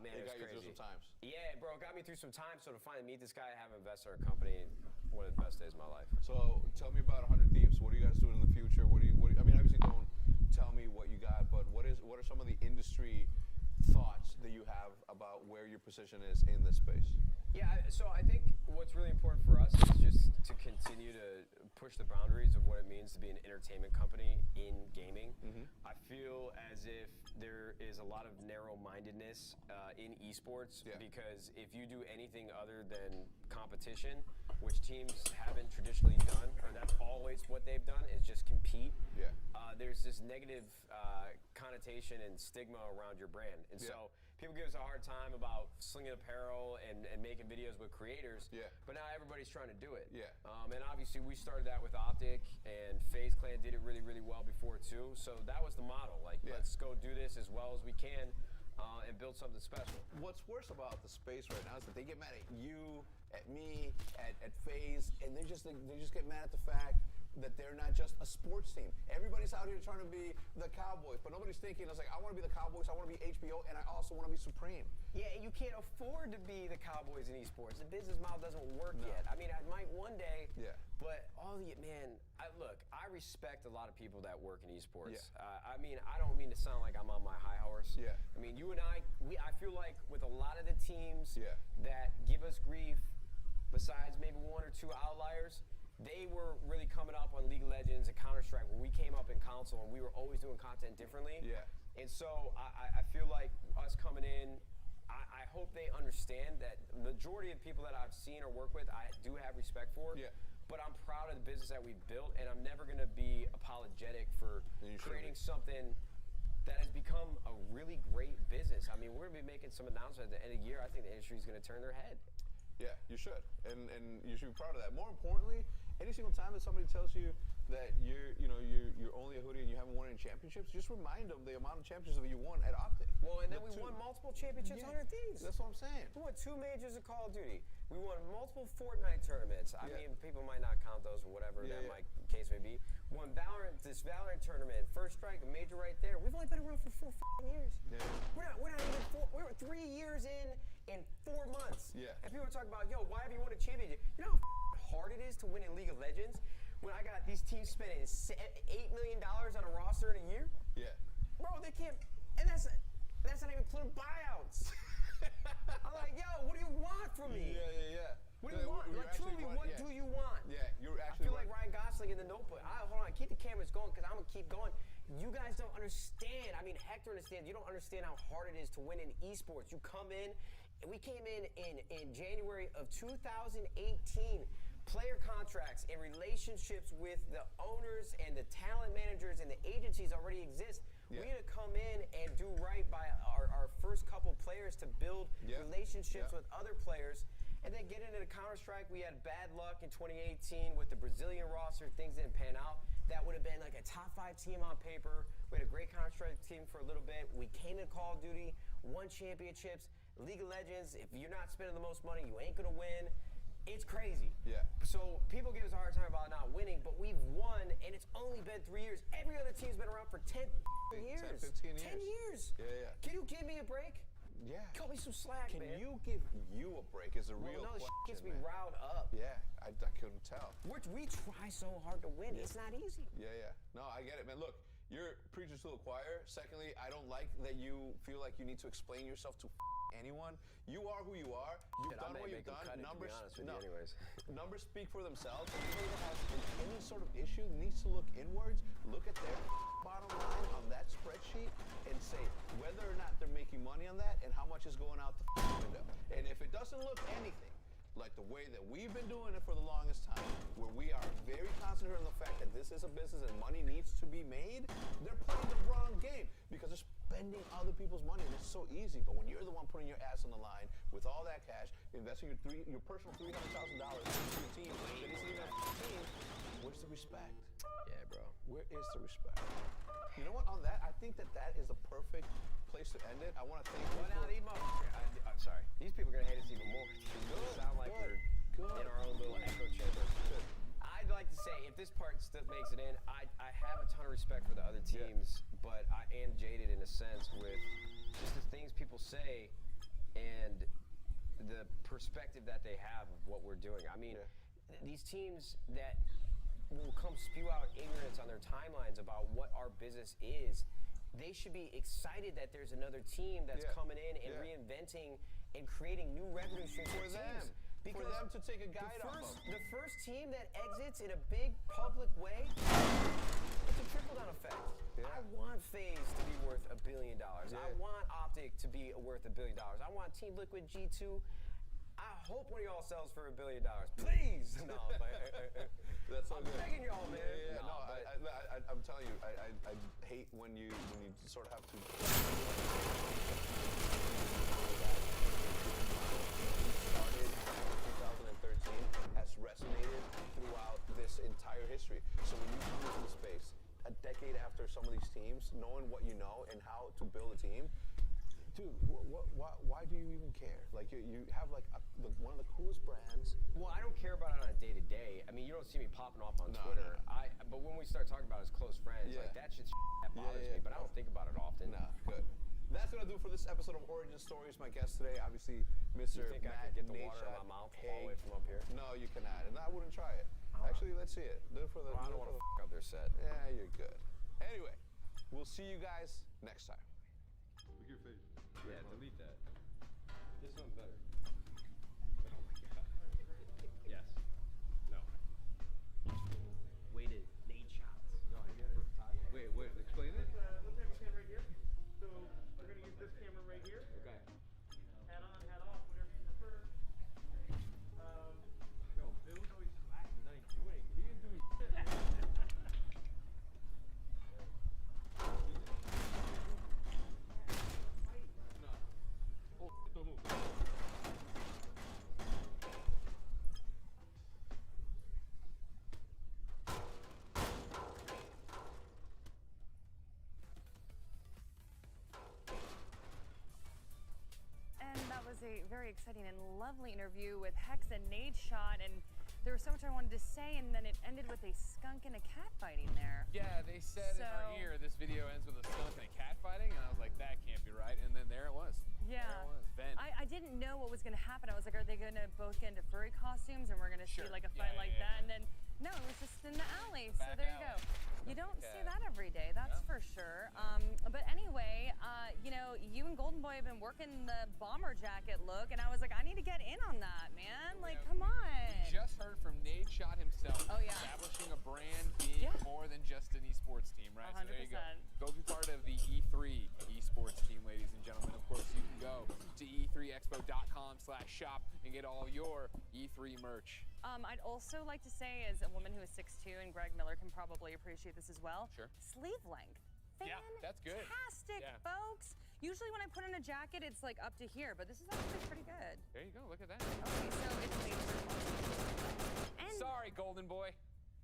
man, It it was got you crazy. through some times. Yeah, bro, it got me through some time. So to finally meet this guy and have him invest in our company, one of the best days of my life. So tell me about 100 Thieves. What are you guys doing in the future? What do you I mean, obviously don't tell me what you got, but what are some of the industry thoughts that you have about where your position is in this space? Yeah, so I think what's really important for us is just to continue to push the boundaries of what it means to be an entertainment company in gaming. I feel as if there is a lot of narrow-mindedness in esports because if you do anything other than competition, which teams haven't traditionally done, or that's always what they've done, is just compete. Yeah. There's this negative connotation and stigma around your brand. And so people give us a hard time about slinging apparel and making videos with creators. Yeah. But now everybody's trying to do it. Yeah. And obviously we started that with Optic, and FaZe Clan did it really, really well before too. So that was the model. Like, let's go do this as well as we can and build something special. What's worse about the space right now is that they get mad at you, at me, at FaZe, and they just get mad at the fact that they're not just a sports team. Everybody's out here trying to be the Cowboys, but nobody's thinking, I want to be the Cowboys, I want to be HBO, and I also want to be Supreme. Yeah, you can't afford to be the Cowboys in esports. The business model doesn't work yet. I mean, I might one day, but I respect a lot of people that work in esports. I mean, I don't mean to sound like I'm on my high horse. Yeah. I mean, you and I feel like with a lot of the teams that give us grief, besides maybe 1 or 2 outliers, they were really coming up on League of Legends and Counter-Strike where we came up in console and we were always doing content differently. Yeah. And so I feel like us coming in, I hope they understand that the majority of people that I've seen or work with, I do have respect for. Yeah. But I'm proud of the business that we've built, and I'm never going to be apologetic for creating something that has become a really great business. I mean, we're going to be making some announcements at the end of the year. I think the industry is going to turn their head. Yeah, you should, and you should be proud of that. More importantly, any single time that somebody tells you that you're only a hoodie and you haven't won any championships, just remind them the amount of championships that you won at Optic. Well, and then we won multiple championships on our teams. That's what I'm saying. We won 2 majors of Call of Duty. We won multiple Fortnite tournaments. I mean, people might not count those or whatever that might case may be. Won this Valorant tournament, First Strike, a major right there. We've only been around for 4 years. Yeah. We're not even 4. We were 3 years in 4 months. Yeah. And people are talking about, yo, why have you won a championship? You know how hard it is to win in League of Legends? When I got these teams spending $8 million on a roster in a year? Yeah. Bro, they can't, and that's not even including buyouts. I'm like, yo, what do you want from me? Yeah. What do you want? Like, truly, what do you want? Yeah, you're actually I feel like Ryan Gosling in The Notebook. Hold on, keep the cameras going because I'm going to keep going. You guys don't understand. I mean, Hector understands. You don't understand how hard it is to win in esports. You come in, and we came in January of 2018. Player contracts and relationships with the owners and the talent managers and the agencies already exist. Yeah. We had to come in and do right by our first couple players to build relationships with other players. And then get into the Counter-Strike, we had bad luck in 2018 with the Brazilian roster. Things didn't pan out. That would have been like a top 5 team on paper. We had a great Counter-Strike team for a little bit. We came in Call of Duty, won championships. League of Legends, if you're not spending the most money, you ain't gonna win. It's crazy. Yeah. So people give us a hard time about not winning, but we've won, and it's only been 3 years. Every other team's been around for 10 years. 10, 15 years. 10 years. Yeah. Can you give me a break? Yeah. Cut me some slack, Can man. you give you a break is a real no, question, gets me man. riled up. Yeah, I couldn't tell. We try so hard to win. It's not easy. Yeah. No, I get it, man. Look, you're preaching to the choir. Secondly, I don't like that you feel like you need to explain yourself to anyone. You are who you are. You've done what you've done. Numbers speak for themselves. Anybody that has any sort of issue needs to look inwards, look at their bottom line on that spreadsheet, and say whether or not they're making money on that and how much is going out the window. And if it doesn't look anything like the way that we've been doing it for the longest time, where we are very concentrated on the fact that this is a business and money needs to be made, they're playing the wrong game because they're spending other people's money. And it's so easy, but when you're the one putting your ass on the line with all that cash, investing your personal $300,000 into your team that isn't even a team, where's the respect? Yeah, bro. Where is the respect? You know what? On that, I think that is the perfect place to end it. I want to thank you. I'm sorry. These people are gonna hate us even more. It sound like we're in our own little echo chamber. I'd like to say, if this part still makes it in, I have a ton of respect for the other teams, but I am jaded in a sense with just the things people say and the perspective that they have of what we're doing. I mean, these teams that will come spew out ignorance on their timelines about what our business is, they should be excited that there's another team that's coming in and reinventing and creating new revenue streams for them. For them to take a guide off of. The first team that exits in a big public way, it's a trickle-down effect. Yeah. I want FaZe to be worth $1 billion. Yeah. I want Optic to be worth $1 billion. I want Team Liquid G2. I hope one of y'all sells for $1 billion. Please! No, that's so I'm begging y'all, man. Yeah, no, I'm telling you, I hate when you sort of have to. Started in 2013 has resonated throughout this entire history. So when you come into the space a decade after some of these teams, knowing what you know and how to build a team. Dude, why do you even care? Like, you have, like, one of the coolest brands. Well, I don't care about it on a day-to-day. I mean, you don't see me popping off on Twitter. No. But when we start talking about it as close friends, like, that shit's that bothers me, but I don't think about it often. Nah, good. That's going to do for this episode of Origin Stories. My guest today, obviously, Mr. You think Matt I could get the Nadeshot water in my mouth all the way from up here? No, you cannot. And I wouldn't try it. Actually, let's see it. Do it for the... Well, I don't want to fuck up their set. Yeah, you're good. Anyway, we'll see you guys next time. Look at your face. Yeah, delete that. This one's better. Oh my god. Yes. No. Weighted nade shots. No, I get it. Wait, explain it? Let's have a camera right here. So we're going to use this camera right here. Okay. Hat on, hat off, whatever you prefer. Yo, Bill's always slacking. He didn't do shit. a very exciting and lovely interview with Hex and Nadeshot, and there was so much I wanted to say, and then it ended with a skunk and a cat fighting there. Yeah, they said in our ear this video ends with a skunk and a cat fighting, and I was like, that can't be right. And then there it was. Yeah. There it was. Ven. I didn't know what was going to happen. I was like, are they going to both get into furry costumes and we're going to see like a fight like that? And then, no, it was just in the alley. So there you go. You don't see that every day, that's for sure. But anyway, you know, you and Golden Boy have been working the bomber jacket look, and I was like, I need to get in on that, man. Like, come on. We just heard from Nadeshot himself. Oh, yeah. Establishing a brand, being more than just an esports team, right? 100%. So there you go. Go be part of the E3 esports team, ladies and gentlemen. Of course, you can go to e3expo.com/shop and get all your E3 merch. I'd also like to say, as a woman who is 6'2", and Greg Miller can probably appreciate this as well, sleeve length. Yeah, that's good. Fantastic, folks. Usually when I put on a jacket, it's like up to here, but this is actually pretty good. There you go. Look at that. Okay, so it's made for and Sorry, Golden Boy.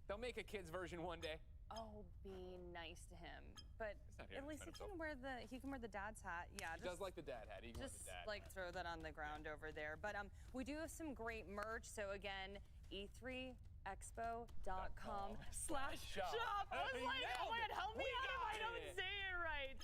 They'll make a kid's version one day. Oh, be nice to him. But not here at to least he defend can wear the dad's hat. Yeah, He does like the dad hat. He can wear just the dad like hat. throw that on the ground over there. But we do have some great merch. So again, e3expo.com/shop. I was like, oh my God, help me out if I don't say it right.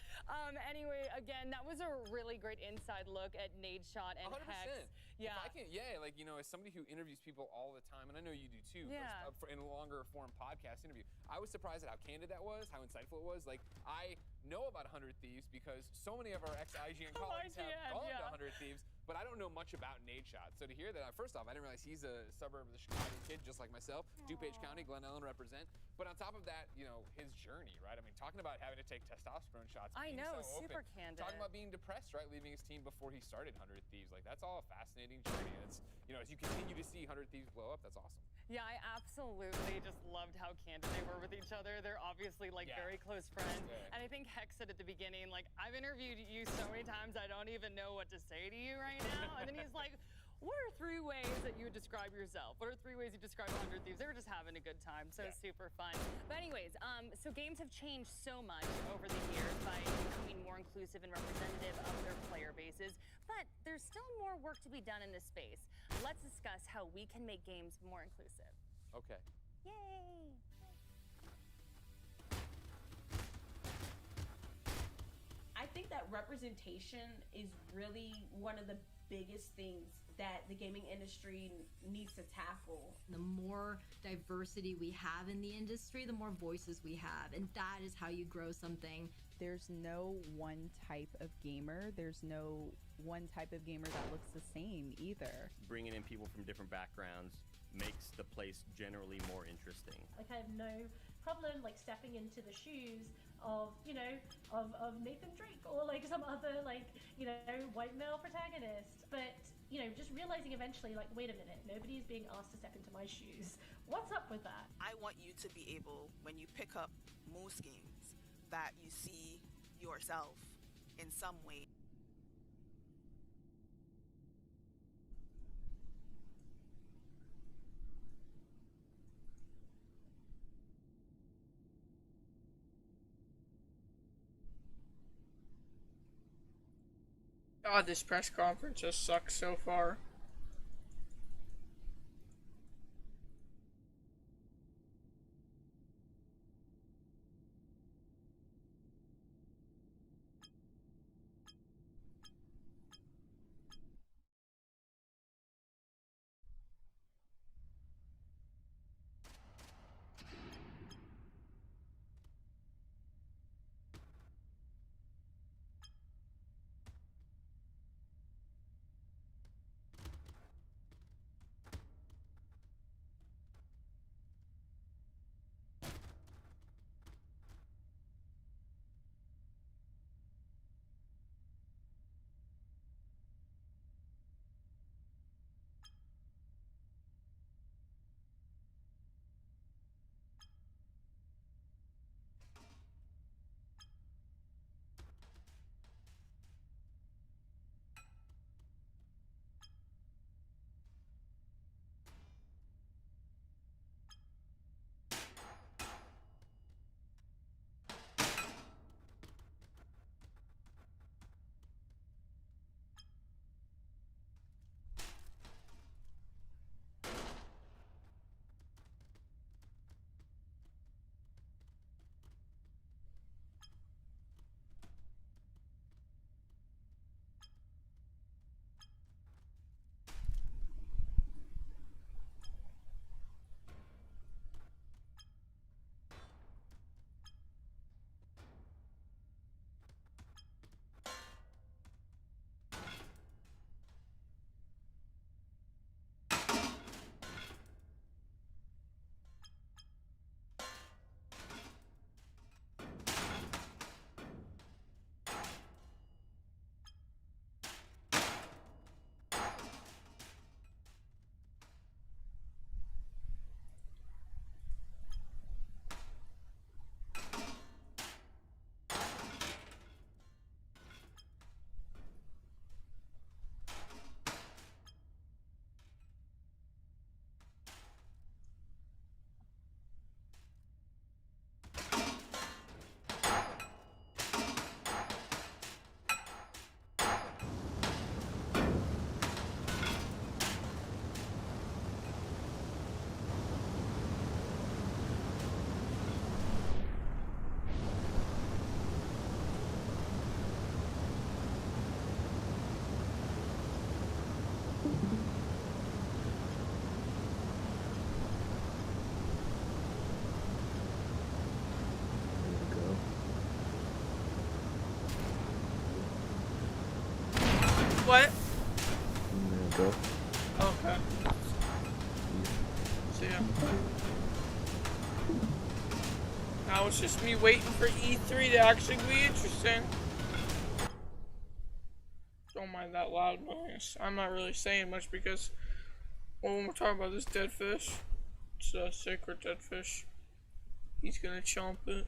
Anyway, again, that was a really great inside look at Nadeshot and 100%. Hex. Yeah. If I can, like, you know, as somebody who interviews people all the time, and I know you do too, Yeah. in a longer form podcast interview, I was surprised at how candid that was, how insightful it was. Like, I know about 100 Thieves because so many of our ex-IGN colleagues have gone to 100 Thieves, but I don't know much about Nadeshot. So to hear that, first off, I didn't realize he's a suburb of the Chicago kid, just like myself. DuPage County, Glen Ellen represent. But on top of that, you know, his journey, right? I mean, talking about having to take testosterone shots. I being know, so super open, candid. Talking about being depressed, right? Leaving his team before he started 100 Thieves. Like, that's all a fascinating journey. And it's, you know, as you continue to see 100 Thieves blow up, that's awesome. Yeah, I absolutely just loved how candid they were with each other. They're obviously like very close friends. And I think Hex said at the beginning, like, I've interviewed you so many times, I don't even know what to say to you right now. And then he's like, what are 3 ways that you would describe yourself? What are 3 ways you describe 100 Thieves? They were just having a good time, so super fun. But anyways, so games have changed so much over the years by becoming more inclusive and representative of their player bases, but there's still more work to be done in this space. Let's discuss how we can make games more inclusive. Okay. Yay! I think that representation is really one of the biggest things that the gaming industry needs to tackle. The more diversity we have in the industry, the more voices we have, and that is how you grow something. There's no one type of gamer. There's no one type of gamer that looks the same either. Bringing in people from different backgrounds makes the place generally more interesting. Like, I have no problem like stepping into the shoes of, you know, of Nathan Drake or like some other like, you know, white male protagonist. But, you know, just realizing eventually, like, wait a minute, nobody's being asked to step into my shoes. What's up with that? I want you to be able, when you pick up most games, that you see yourself in some way. God, this press conference just sucks so far. Now it's just me waiting for E3 to actually be interesting. Don't mind that loud noise. I'm not really saying much because when we're talking about this dead fish, it's a sacred dead fish. He's gonna chomp it.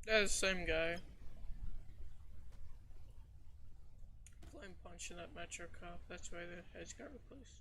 That's the same guy. Flame Punch in that Metro Cop. That's why the heads got replaced.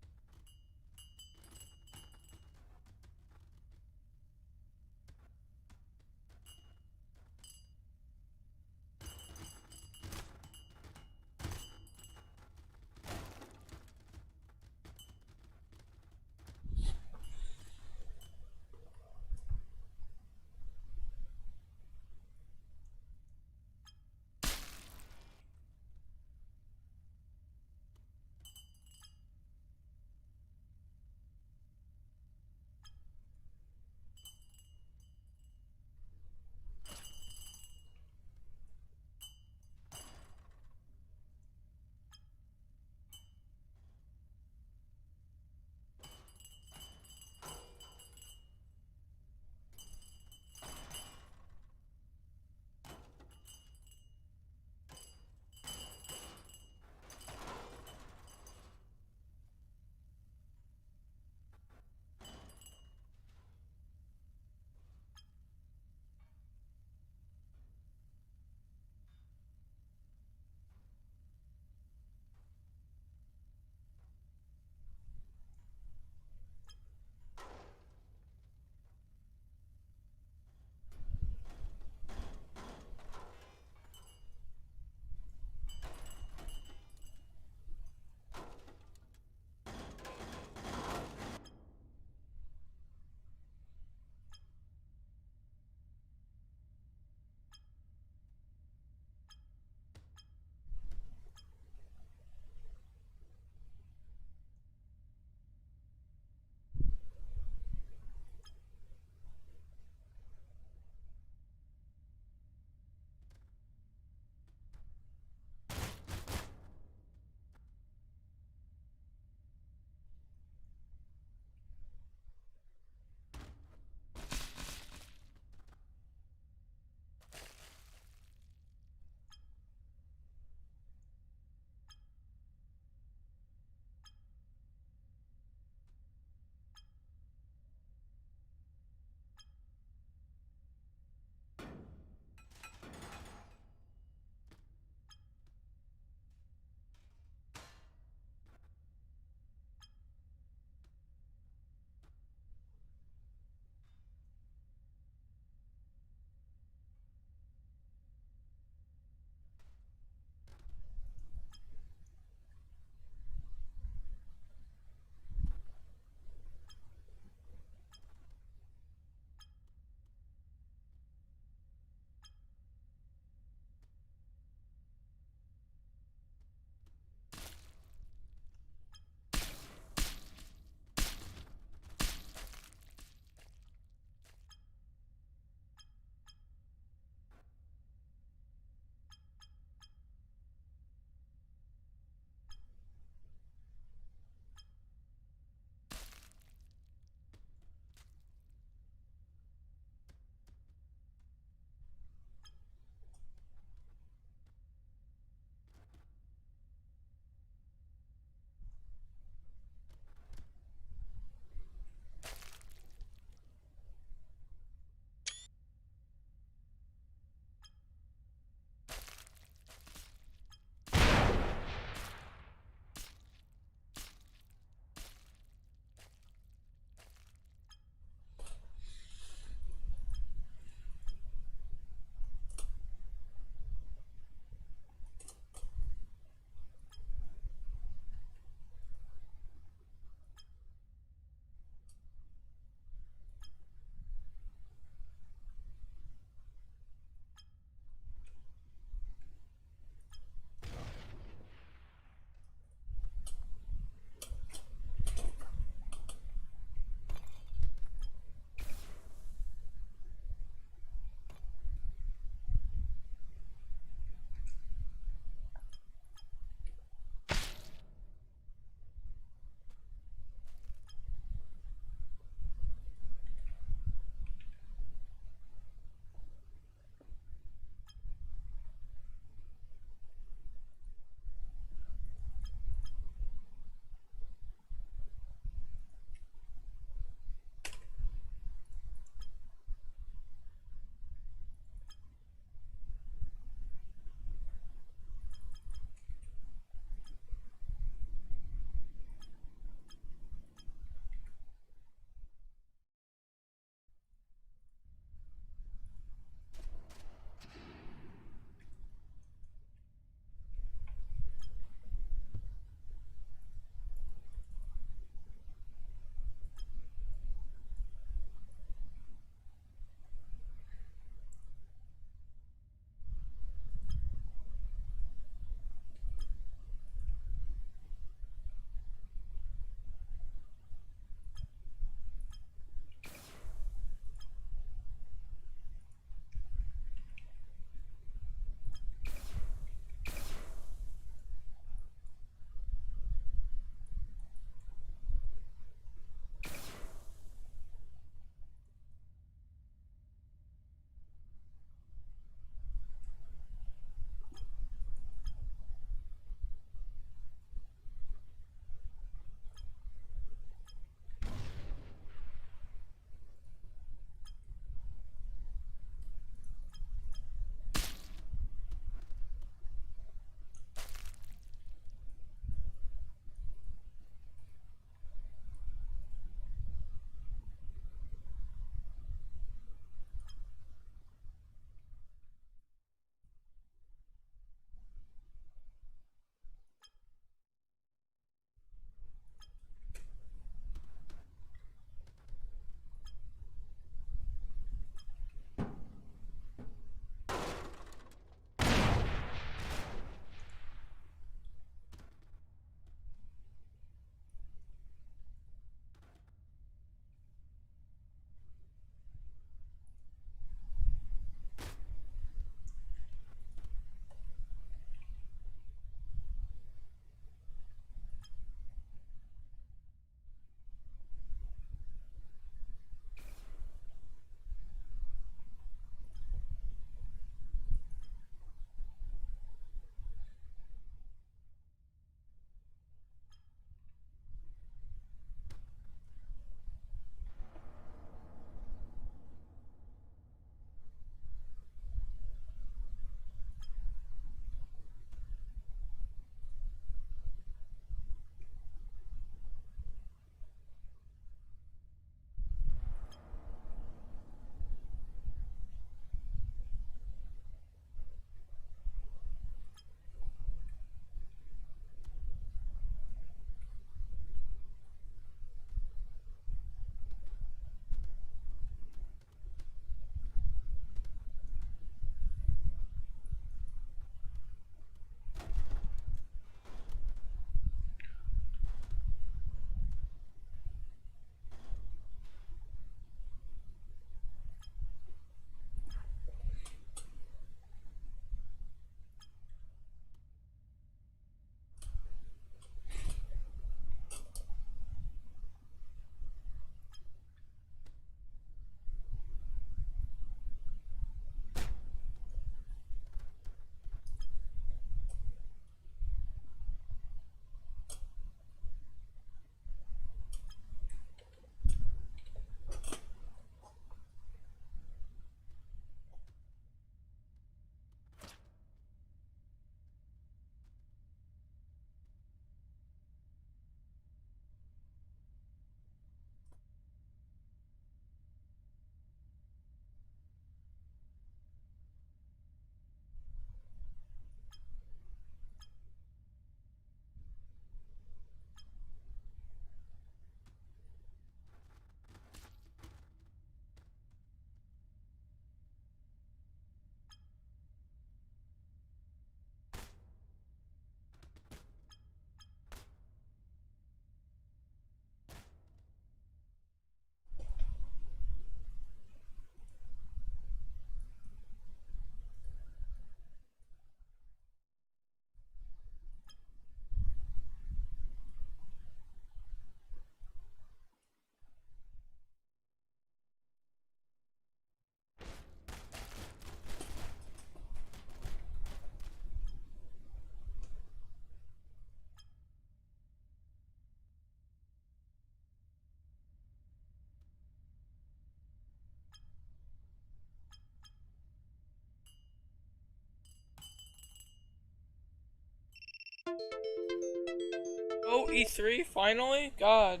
Oh, E3 finally? God.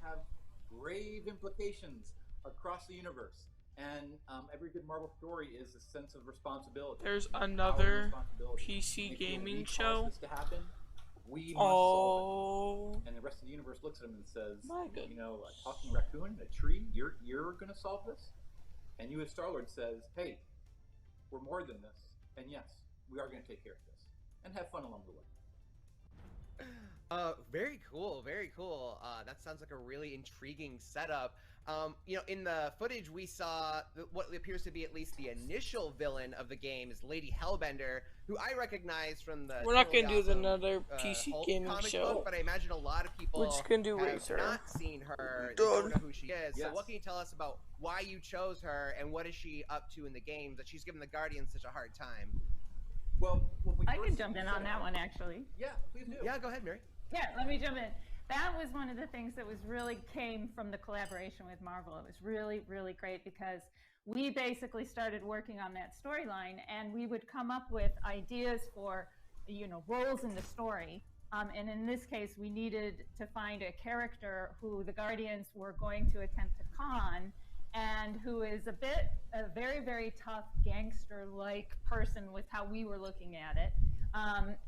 Have grave implications across the universe, and every good Marvel story is a sense of responsibility. There's Power and another responsibility. PC And if gaming we show. cause this to happen, we must solve it. And the rest of the universe looks at him and says, you know, a talking raccoon, a tree, you're gonna solve this? And you as Star-Lord says, hey, we're more than this, and yes, we are gonna take care of this. And have fun along the way. Very cool, very cool. That sounds like a really intriguing setup. You know, in the footage we saw what appears to be at least the initial villain of the game is Lady Hellbender, who I recognize from the. We're not Totally gonna do Awesome, another PC Hulk gaming comic show. book, but I imagine a lot of people We're just gonna do have Razor. not seen her, Done. don't know who she is. Yes. So what can you tell us about why you chose her and what is she up to in the game that she's given the Guardians such a hard time? Well, I can jump in on that one actually. Yeah, please do. Yeah, go ahead, Mary. Yeah, let me jump in. That was one of the things that was really came from the collaboration with Marvel. It was really, really great because we basically started working on that storyline, and we would come up with ideas for, you know, roles in the story. And in this case, we needed to find a character who the Guardians were going to attempt to con, and who is a very, very tough gangster-like person with how we were looking at it.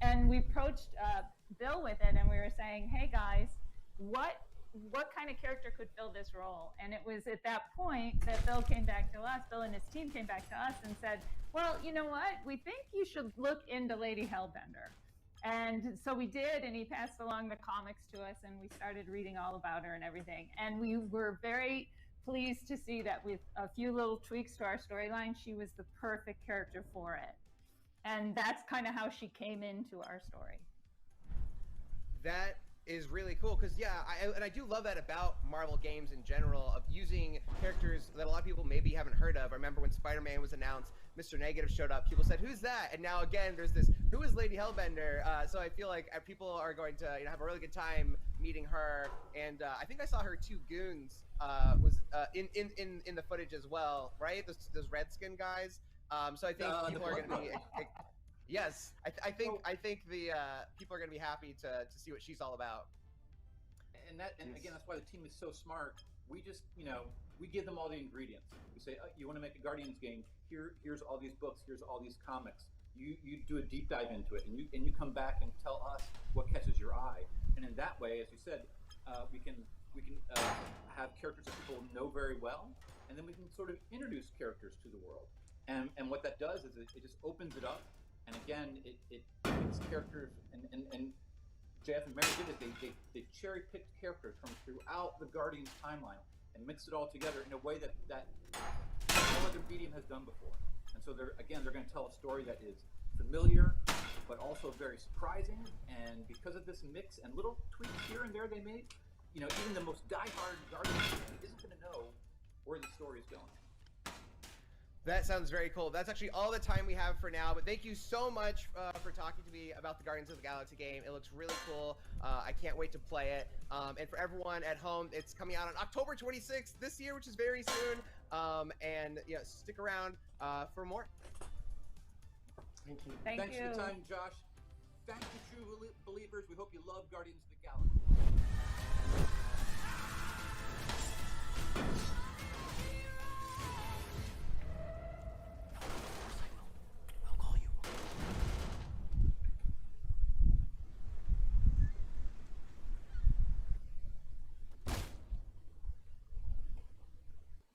And we approached Bill with it, and we were saying, hey guys, what kind of character could fill this role? And it was at that point that Bill and his team came back to us and said, well, you know what, we think you should look into Lady Hellbender. And so we did, and he passed along the comics to us, and we started reading all about her and everything. And we were very pleased to see that with a few little tweaks to our storyline, she was the perfect character for it. And that's kind of how she came into our story. That is really cool because I do love that about Marvel games in general, of using characters that a lot of people maybe haven't heard of. I remember when Spider-Man was announced, Mr. Negative showed up, people said, who's that? And now again there's this, who is Lady Hellbender? So I feel like people are going to have a really good time meeting her. And I think I saw her two goons was in the footage as well, right? Those Redskin guys. So I think people are going to be yes, I think the people are going to be happy to see what she's all about. And again, that's why the team is so smart. We just, we give them all the ingredients. We say, oh, you want to make a Guardians game? Here's all these books. Here's all these comics. You do a deep dive into it, and you come back and tell us what catches your eye. And in that way, as you said, we can have characters that people know very well, and then we can sort of introduce characters to the world. And what that does is it just opens it up. And again, it makes characters, and JF and Mary did it, they cherry-picked characters from throughout the Guardians timeline and mixed it all together in a way that no other medium has done before. And so they're going to tell a story that is familiar, but also very surprising, and because of this mix and little tweaks here and there they made, even the most die-hard Guardians fan isn't going to know where the story is going. That sounds very cool. That's actually all the time we have for now, but thank you so much for talking to me about the Guardians of the Galaxy game. It looks really cool. I can't wait to play it. And for everyone at home, it's coming out on October 26th this year, which is very soon. And stick around for more. Thank you. Thanks for the time, Josh. Thank you, true believers. We hope you love Guardians of the Galaxy.